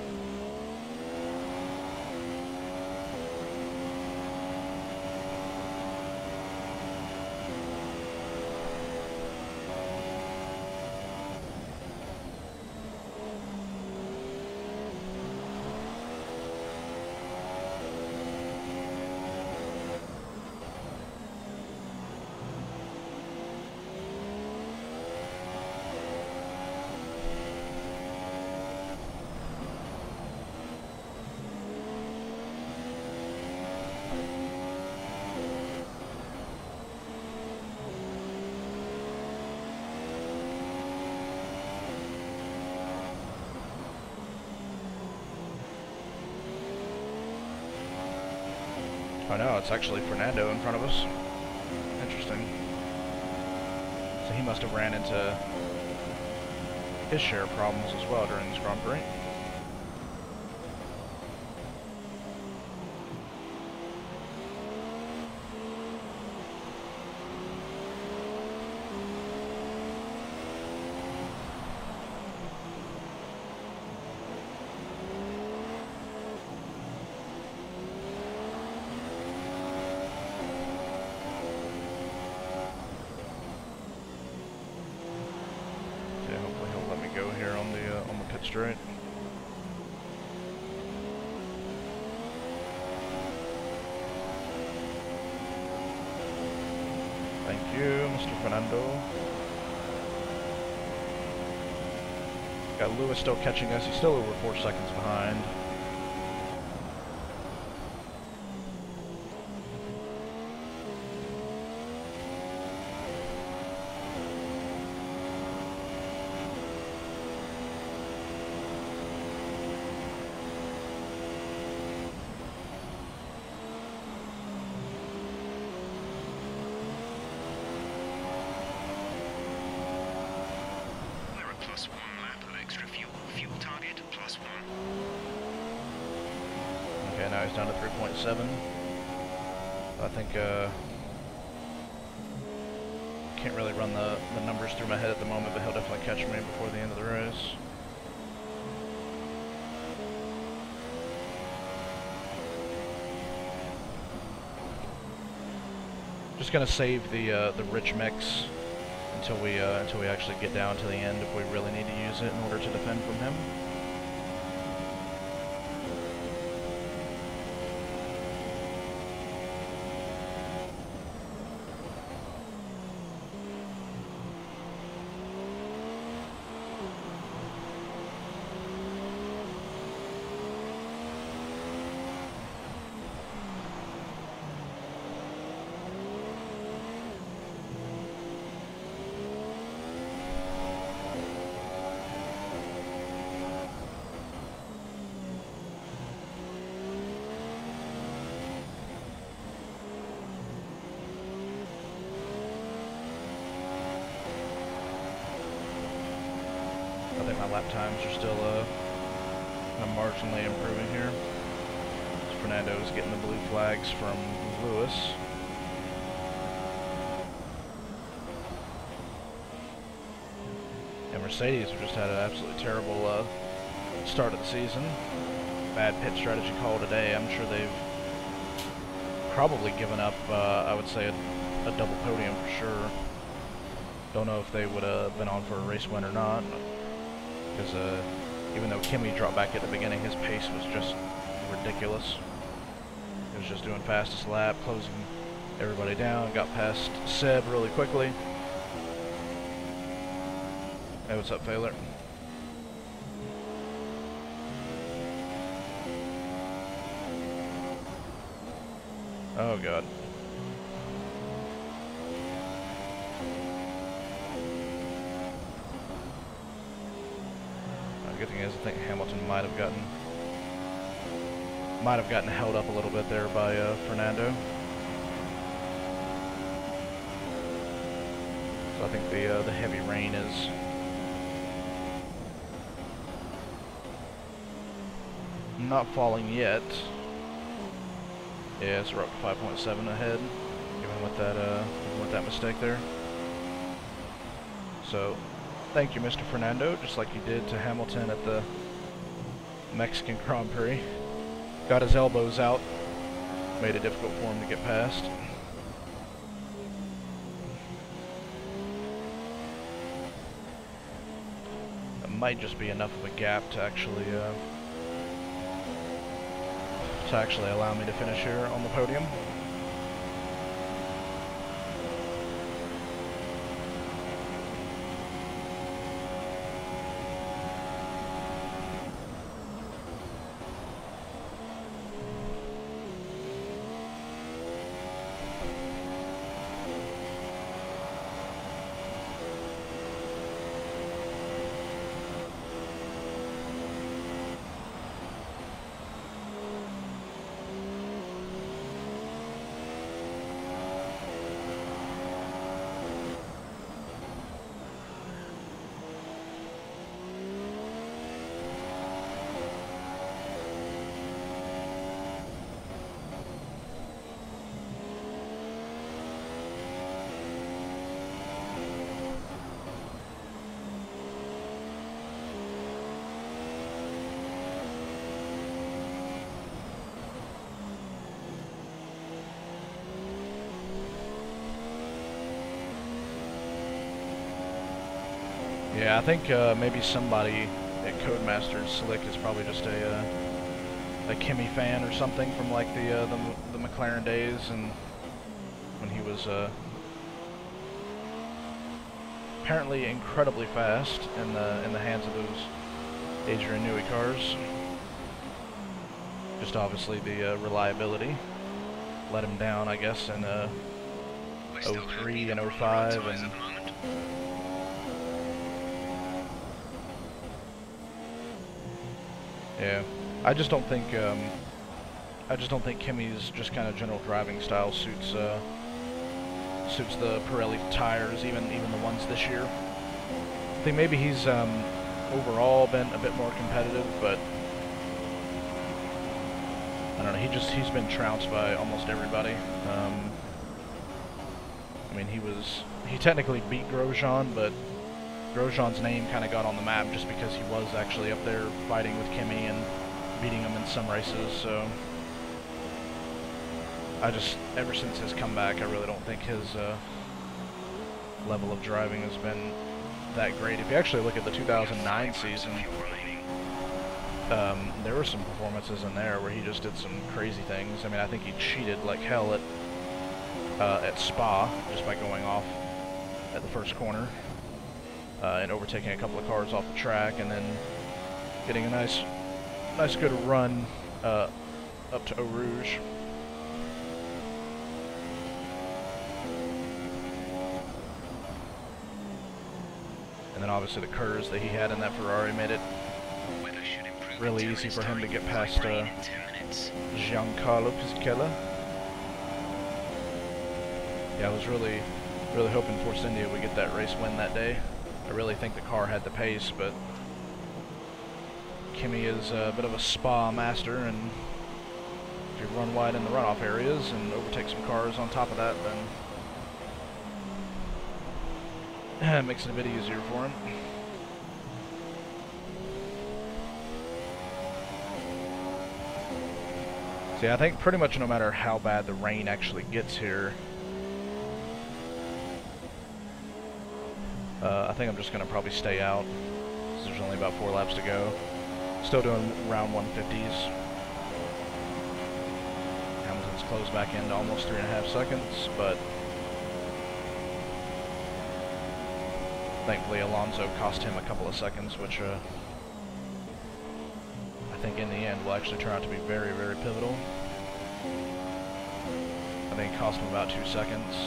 Oh no, it's actually Fernando in front of us. Interesting. So he must have ran into his share of problems as well during this Grand Prix. Go here on the pit straight. Thank you, Mr. Fernando. Got Lewis still catching us. He's still over 4 seconds behind. Okay, now he's down to 3.7. I think can't really run the numbers through my head at the moment, but he'll definitely catch me before the end of the race. Just gonna save the rich mix until we actually get down to the end if we really need to use it in order to defend from him. I think my lap times are still kind of marginally improving here. Fernando's getting the blue flags from Lewis. And Mercedes have just had an absolutely terrible start of the season. Bad pit strategy call today. I'm sure they've probably given up, I would say, a double podium for sure. Don't know if they would have been on for a race win or not. Because even though Kimi dropped back at the beginning, his pace was just ridiculous. He was just doing fastest lap, closing everybody down, got past Seb really quickly. Hey, what's up, Failer? Oh, God. The good thing is, I think Hamilton might have gotten held up a little bit there by Fernando. So I think the heavy rain not falling yet. Yeah, so we're up to 5.7 ahead, even with that mistake there. So, thank you, Mr. Fernando, just like you did to Hamilton at the Mexican Grand Prix. Got his elbows out, made it difficult for him to get past. That might just be enough of a gap to actually allow me to finish here on the podium. Yeah, I think maybe somebody at Codemasters Slick is probably just a Kimi fan or something from like the McLaren days, and when he was apparently incredibly fast in the hands of those Adrian Newey cars. Just obviously the reliability let him down, I guess, in 03 and 05 and. Yeah, I just don't think Kimi's just kind of general driving style suits the Pirelli tires, even the ones this year. I think maybe he's overall been a bit more competitive, but I don't know. He's been trounced by almost everybody. I mean, he technically beat Grosjean, but Grosjean's name kind of got on the map just because he was actually up there fighting with Kimi and beating him in some races, so ever since his comeback, I really don't think his level of driving has been that great. If you actually look at the 2009 season, there were some performances in there where he just did some crazy things. I mean, I think he cheated like hell at Spa just by going off at the first corner. And overtaking a couple of cars off the track, and then getting a nice good run up to Eau Rouge. And then obviously the curves that he had in that Ferrari made it really easy for him to get past Giancarlo Fisichella. Yeah, I was really hoping Force India would get that race win that day. I really think the car had the pace, but Kimi is a bit of a Spa master, and if you run wide in the runoff areas and overtake some cars on top of that, then it makes it a bit easier for him. See, I think pretty much no matter how bad the rain actually gets here, I think I'm just going to probably stay out, because there's only about 4 laps to go. Still doing around 150s. Hamilton's closed back into almost 3.5 seconds, but thankfully Alonso cost him a couple of seconds, which I think in the end will actually turn out to be very, very pivotal. I think it cost him about 2 seconds.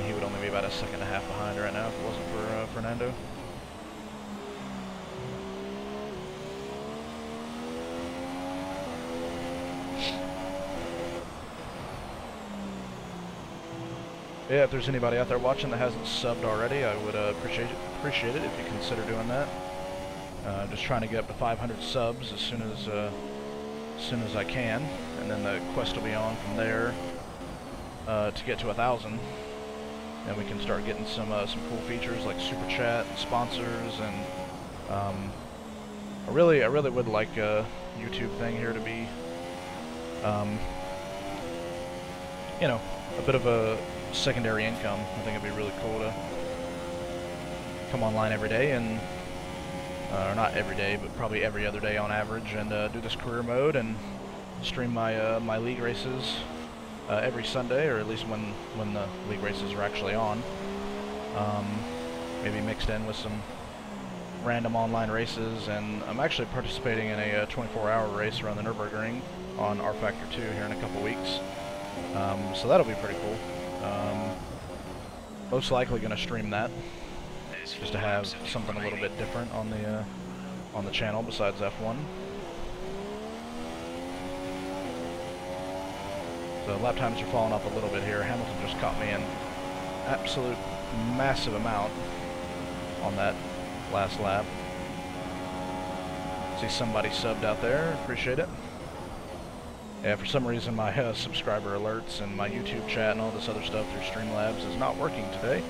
He would only be about 1.5 seconds behind right now if it wasn't for Fernando. Yeah, if there's anybody out there watching that hasn't subbed already, I would appreciate it if you consider doing that. Just trying to get up to 500 subs as soon as I can, and then the quest will be on from there to get to 1,000. Then we can start getting some cool features like super chat and sponsors, and I really would like a YouTube thing here to be, you know, a bit of a secondary income. I think it'd be really cool to come online every day, and or not every day, but probably every other day on average, and do this career mode and stream my my league races every Sunday, or at least when the league races are actually on. Maybe mixed in with some random online races, and I'm actually participating in a 24-hour race around the Nürburgring on R-Factor 2 here in a couple weeks. So that'll be pretty cool. Most likely going to stream that, just to have something a little bit different on the channel besides F1. So lap times are falling off a little bit here. Hamilton just caught me an absolute massive amount on that last lap. See somebody subbed out there, appreciate it. Yeah, for some reason my subscriber alerts and my YouTube chat and all this other stuff through Streamlabs is not working today.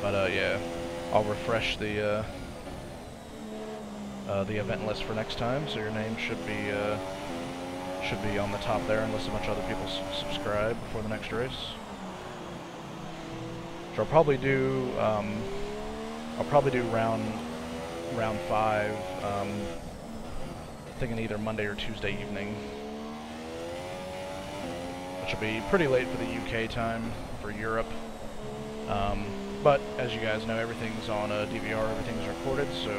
But yeah, I'll refresh the event list for next time, so your name should be on the top there, unless a bunch of other people subscribe before the next race. So I'll probably do round 5. Thinking either Monday or Tuesday evening, which will be pretty late for the UK time for Europe. But as you guys know, everything's on DVR, everything's recorded, so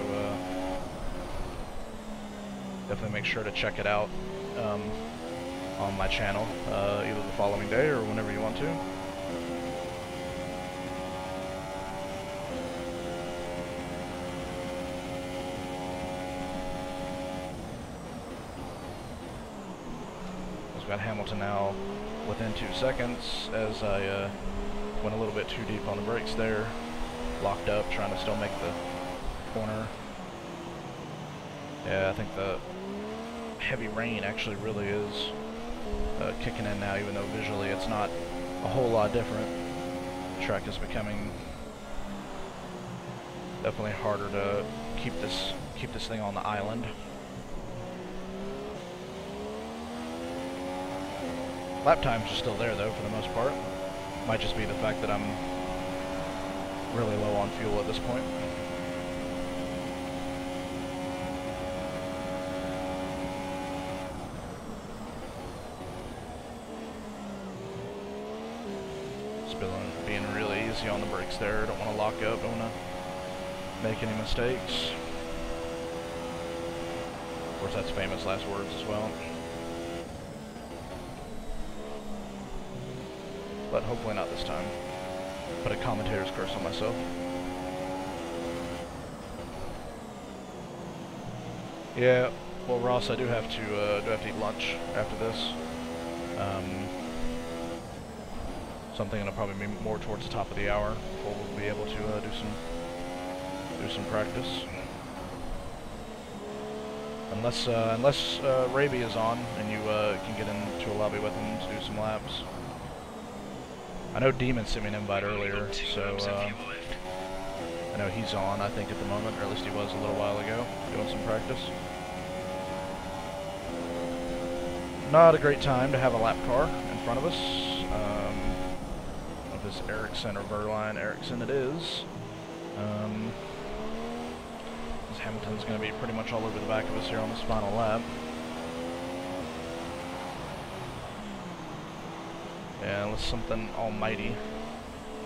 definitely make sure to check it out on my channel, either the following day or whenever you want to. I've got Hamilton now within 2 seconds, as I went a little bit too deep on the brakes there, locked up, trying to still make the corner. Yeah, I think the heavy rain actually really is kicking in now, even though visually it's not a whole lot different. The track is becoming definitely harder to keep this thing on the island. Lap times are still there though, for the most part. Might just be the fact that I'm really low on fuel at this point. Being really easy on the brakes there. Don't want to lock up, don't want to make any mistakes. Of course, that's famous last words as well. But hopefully not this time. Put a commentator's curse on myself. Yeah, well, Ross, I do have to eat lunch after this. So I'm thinking it'll probably be more towards the top of the hour before we'll be able to do some practice. Unless Raby is on and you can get into a lobby with him to do some laps. I know Demon sent me an invite earlier, so I know he's on, I think, at the moment, or at least he was a little while ago, doing some practice. Not a great time to have a lap car in front of us. Of this Ericsson or Verline. Ericsson it is. This Hamilton's going to be pretty much all over the back of us here on this final lap. Yeah, unless something almighty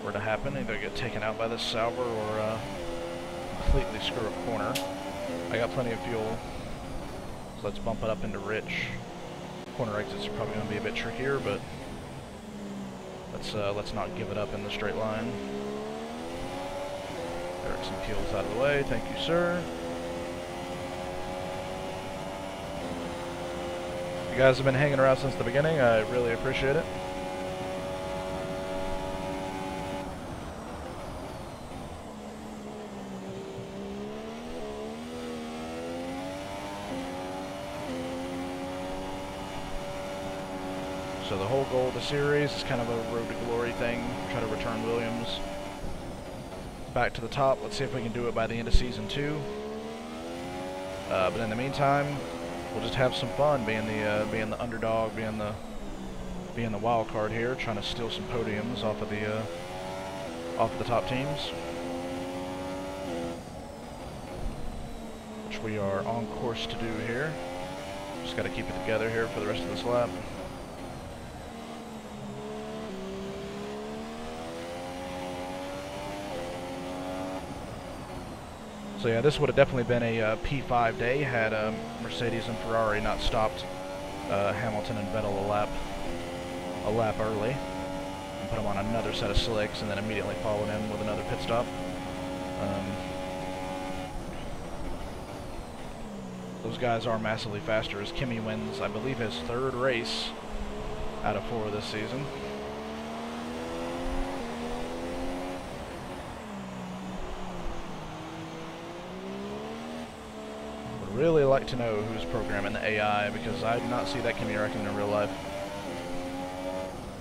were to happen, either get taken out by this Sauber or completely screw a corner. I got plenty of fuel, so let's bump it up into rich. Corner exits are probably going to be a bit trickier, but let's not give it up in the straight line. Ericsson peels out of the way. Thank you, sir. You guys have been hanging around since the beginning. I really appreciate it. So the whole goal of the series is kind of a road to glory thing. Try to return Williams back to the top. Let's see if we can do it by the end of Season 2. But in the meantime, we'll just have some fun being the underdog, being the wild card here, trying to steal some podiums off of the top teams, which we are on course to do here. Just got to keep it together here for the rest of this lap. So yeah, this would have definitely been a P5 day had Mercedes and Ferrari not stopped Hamilton and Vettel a lap early and put them on another set of slicks, and then immediately followed in with another pit stop. Those guys are massively faster, as Kimi wins, I believe, his 3rd race out of 4 this season. Would really like to know who's programming the AI, because I do not see that Kimi Räikkönen in real life,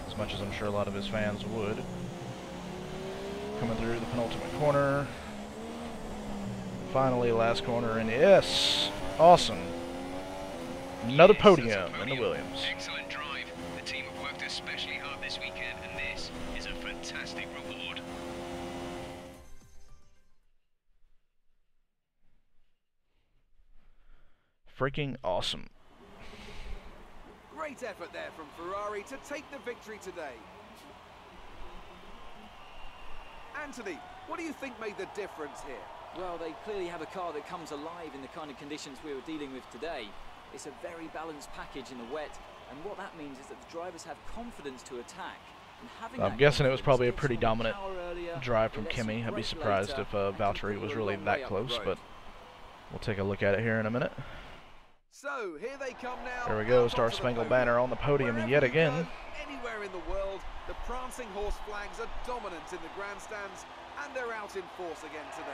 as much as I'm sure a lot of his fans would. Coming through the penultimate corner. Finally, last corner, and yes! Awesome. Another podium in the Williams. Excellent drive. The team have worked especially hard this weekend, and this is a fantastic reward. Freaking awesome. Great effort there from Ferrari to take the victory today. Anthony, what do you think made the difference here? Well, they clearly have a car that comes alive in the kind of conditions we were dealing with today. It's a very balanced package in the wet, and what that means is that the drivers have confidence to attack. And having I'm guessing it was probably a pretty dominant drive from Kimi. I'd be surprised if Valtteri was really that close, but we'll take a look at it here in a minute. So here they come now. There we go, Star Spangled Banner on the podium yet again. Anywhere in the world, the prancing horse flags are dominant in the grandstands, and they're out in force again today.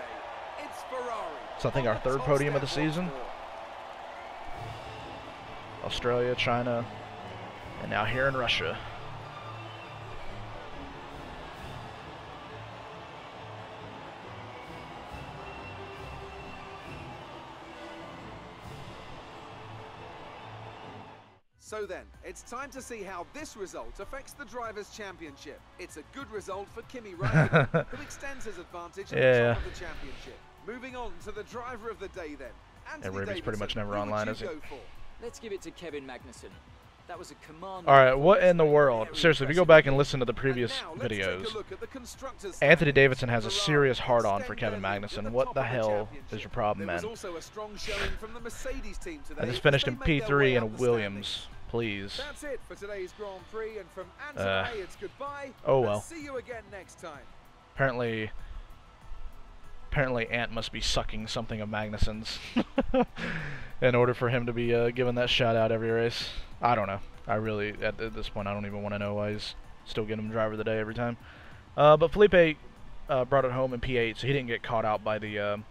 It's Ferrari. So I think our 3rd podium of the season. Australia, China, and now here in Russia. So then, it's time to see how this result affects the Drivers' Championship. It's a good result for Kimi Räikkönen, who extends his advantage at the top of the championship. Moving on to the driver of the day then. Anthony Ruby's pretty much never online, is he? Let's give it to Kevin Magnussen. That was a command. Alright, what in the world? Seriously, if you go back and listen to the previous videos, Anthony Davidson has a serious hard-on for Kevin Magnussen. What the hell is your problem, man? I just finished in P3 and Williams. Please. That's it for today's Grand Prix, and from Anthony, it's goodbye. Oh well. And see you again next time. Apparently Ant must be sucking something of Magnussen's in order for him to be given that shout out every race. I don't know. I really, at this point, I don't even want to know why he's still getting him driver of the day every time. But Felipe brought it home in P8, so he didn't get caught out by the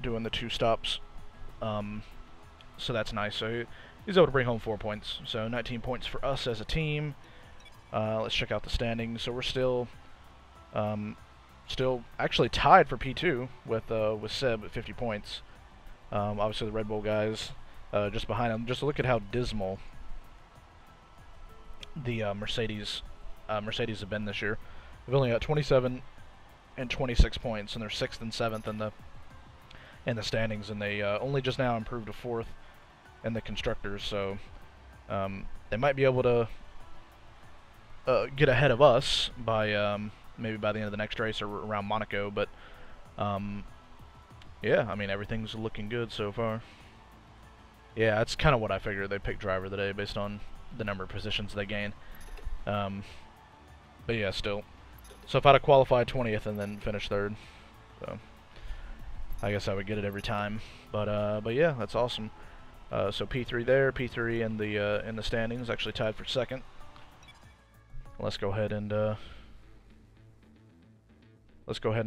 doing the 2 stops. So that's nice. So he's able to bring home 4 points. So 19 points for us as a team. Let's check out the standings. So we're still actually tied for P2 with Seb at 50 points. Obviously the Red Bull guys just behind him. Just look at how dismal the Mercedes have been this year. They've only got 27 and 26 points, and they're 6th and 7th in the standings, and they only just now improved to 4th in the constructors. So they might be able to get ahead of us by maybe by the end of the next race or around Monaco. But yeah, I mean, everything's looking good so far. Yeah, that's kind of what I figured. They picked driver of the day based on the number of positions they gain. But yeah, still. So if I'd have qualified 20th and then finished 3rd, so I guess I would get it every time. But yeah, that's awesome. So P3 there, P3 in the standings, actually tied for 2nd. Let's go ahead and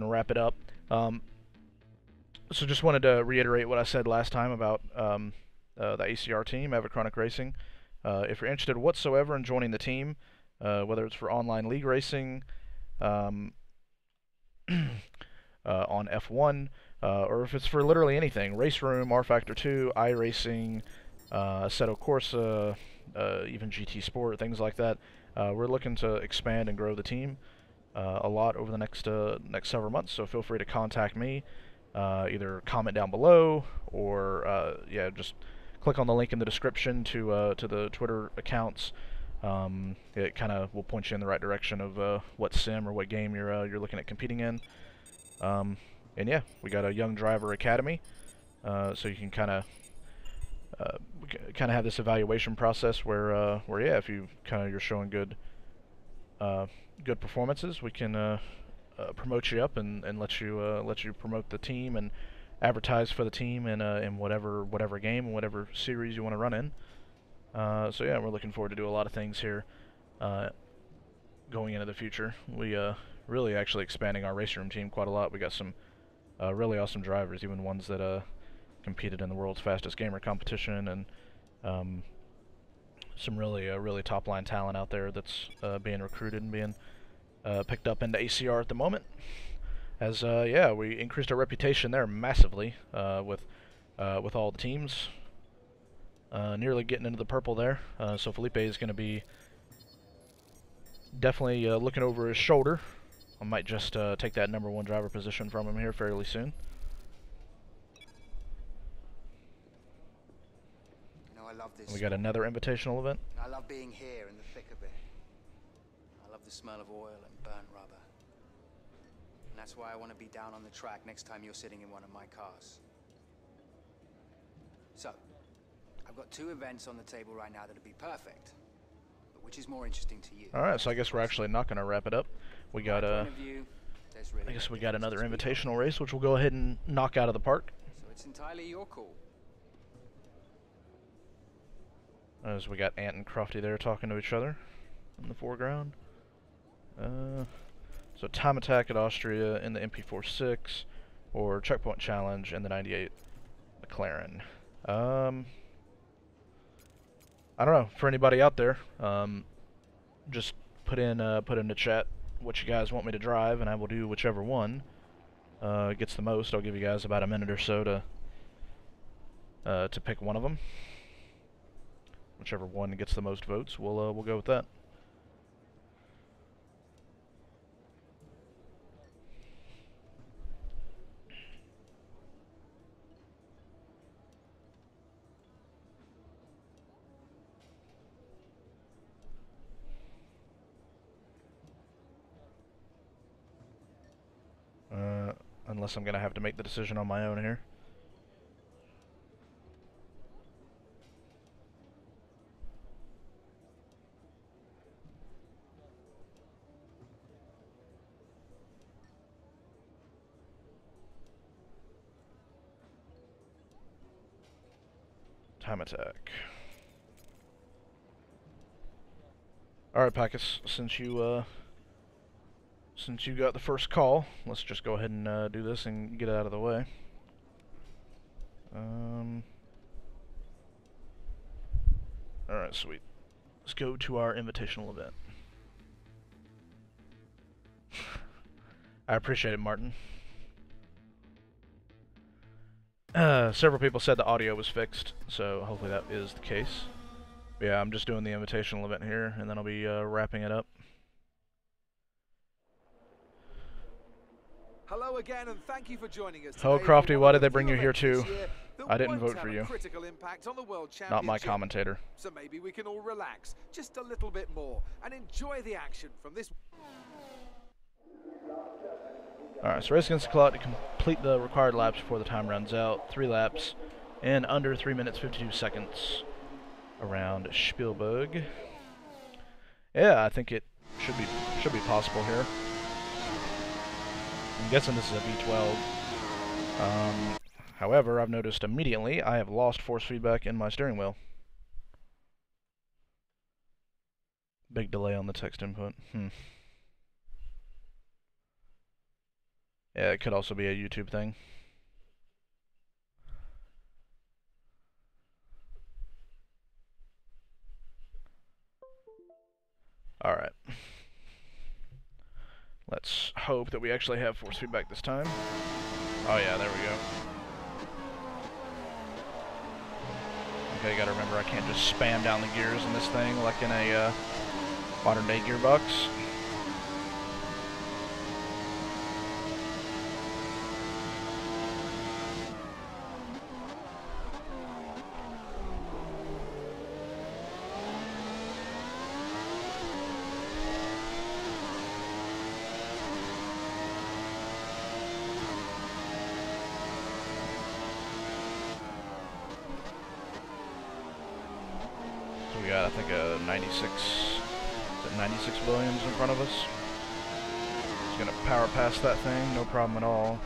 wrap it up. So just wanted to reiterate what I said last time about the ACR team, Everchronic Racing. If you're interested whatsoever in joining the team, whether it's for online league racing, on F1, or if it's for literally anything, Race Room, R Factor 2, iRacing, Assetto Corsa, even GT Sport, things like that. We're looking to expand and grow the team a lot over the next several months, so feel free to contact me. Either comment down below, or yeah, just click on the link in the description to the Twitter accounts. It kind of will point you in the right direction of what sim or what game you're looking at competing in. And yeah, we got a young driver academy, so you can kind of have this evaluation process where yeah, if you're showing good performances, we can promote you up and let you promote the team and advertise for the team in whatever game and whatever series you want to run in. So yeah, we're looking forward to do a lot of things here going into the future. We really actually expanding our race room team quite a lot. We got some really awesome drivers, even ones that competed in the world's fastest gamer competition, and some really top line talent out there that's being recruited and being picked up into ACR at the moment. As yeah, we increased our reputation there massively with all the teams, nearly getting into the purple there. So Felipe is going to be definitely looking over his shoulder. I might just take that #1 driver position from him here fairly soon. You know, I love this. We got another invitational event. I love being here in the thick of it. I love the smell of oil and burnt rubber. And that's why I want to be down on the track next time you're sitting in one of my cars. So, I've got 2 events on the table right now that'd be perfect. But which is more interesting to you? Alright, so I guess we're actually not going to wrap it up. We got I guess we got another invitational race, which we'll go ahead and knock out of the park. So it's entirely your call. As we got Ant and Crofty there talking to each other in the foreground. So Time Attack at Austria in the MP46, or Checkpoint Challenge in the 98 McLaren. I don't know, for anybody out there, just put in the chat what you guys want me to drive, and I will do whichever one gets the most. I'll give you guys about a minute or so to pick one of them. Whichever one gets the most votes, we'll go with that. Unless I'm gonna have to make the decision on my own here. Time Attack. Alright, Packus, since you got the first call, let's just go ahead and do this and get it out of the way. Alright, sweet. Let's go to our invitational event. I appreciate it, Martin. Several people said the audio was fixed, so hopefully that is the case. But yeah, I'm just doing the invitational event here, and then I'll be wrapping it up. Hello again, and thank you for joining us. Oh, Crofty, why did they bring you here too? I didn't vote for you. Not my commentator. So maybe we can all relax just a little bit more and enjoy the action from this. Alright, so race against the clock to complete the required laps before the time runs out. 3 laps in under 3 minutes 52 seconds around Spielberg. Yeah, I think it should be possible here. I'm guessing this is a V12. However, I've noticed immediately I have lost force feedback in my steering wheel. Big delay on the text input. Yeah, it could also be a YouTube thing. Alright. Let's hope that we actually have force feedback this time. Oh yeah, there we go. Okay, gotta remember I can't just spam down the gears in this thing like in a modern day gearbox. We got, I think, a 96 Williams in front of us. Just gonna power past that thing, no problem at all.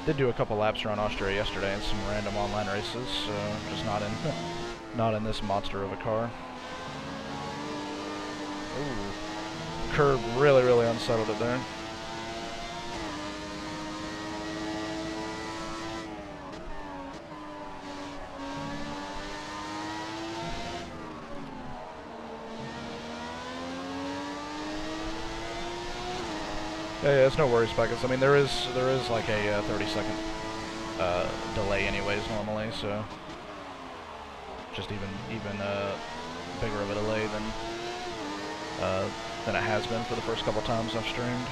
Did do a couple laps around Austria yesterday in some random online races, so just not in this monster of a car. Ooh, curb really unsettled it there. Yeah, it's no worries, Buckets. I mean, there is like a 30-second delay, anyways, normally. So just even bigger of a delay than it has been for the first couple times I've streamed.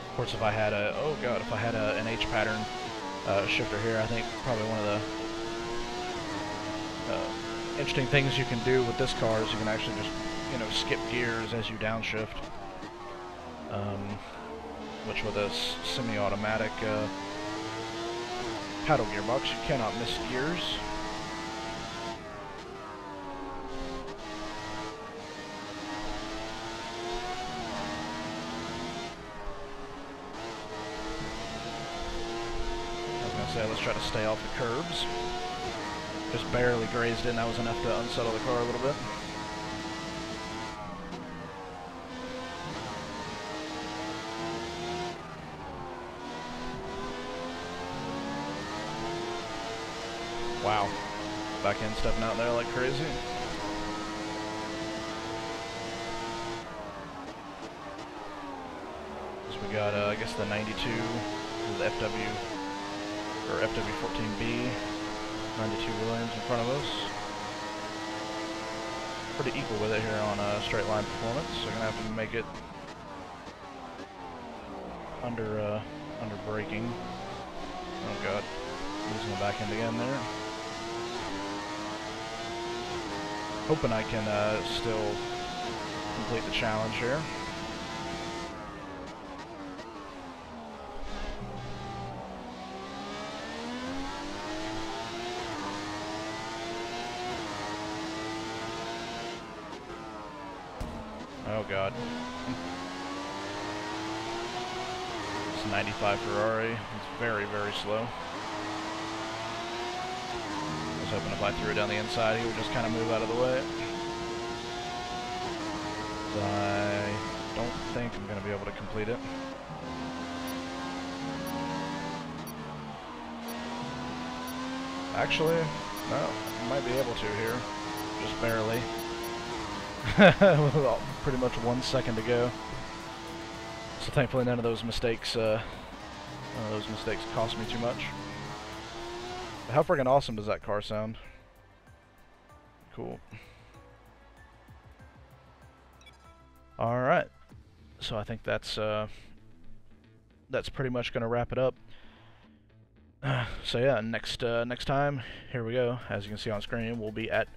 Of course, if I had an H pattern shifter here, I think probably one of the interesting things you can do with this car is you can actually just, you know, skip gears as you downshift, which with a semi-automatic paddle gearbox, you cannot miss gears. Let's try to stay off the curbs. Just barely grazed in. That was enough to unsettle the car a little bit. Wow. Back end stepping out there like crazy. So we got, I guess, the 92, the FW. Or FW14B, 92 Williams in front of us. Pretty equal with it here on straight line performance, so gonna have to make it under braking. Oh god, losing the back end again there. Hoping I can still complete the challenge here. Oh god. It's 95 Ferrari. It's very slow. I was hoping if I threw it down the inside, he would just kind of move out of the way. But I don't think I'm going to be able to complete it. Actually, no, I might be able to here. Just barely. With pretty much 1 second to go. So thankfully none of those mistakes cost me too much. But how friggin' awesome does that car sound? Cool. Alright. So I think that's pretty much gonna wrap it up. So yeah, next time, here we go. As you can see on screen, we'll be at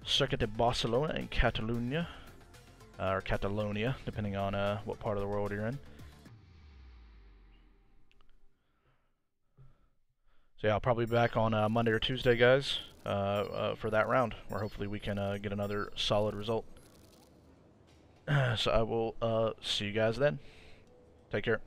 Circuit de Barcelona in Catalonia, or Catalonia, depending on what part of the world you're in. So yeah, I'll probably be back on Monday or Tuesday, guys, for that round, where hopefully we can get another solid result. So I will see you guys then. Take care.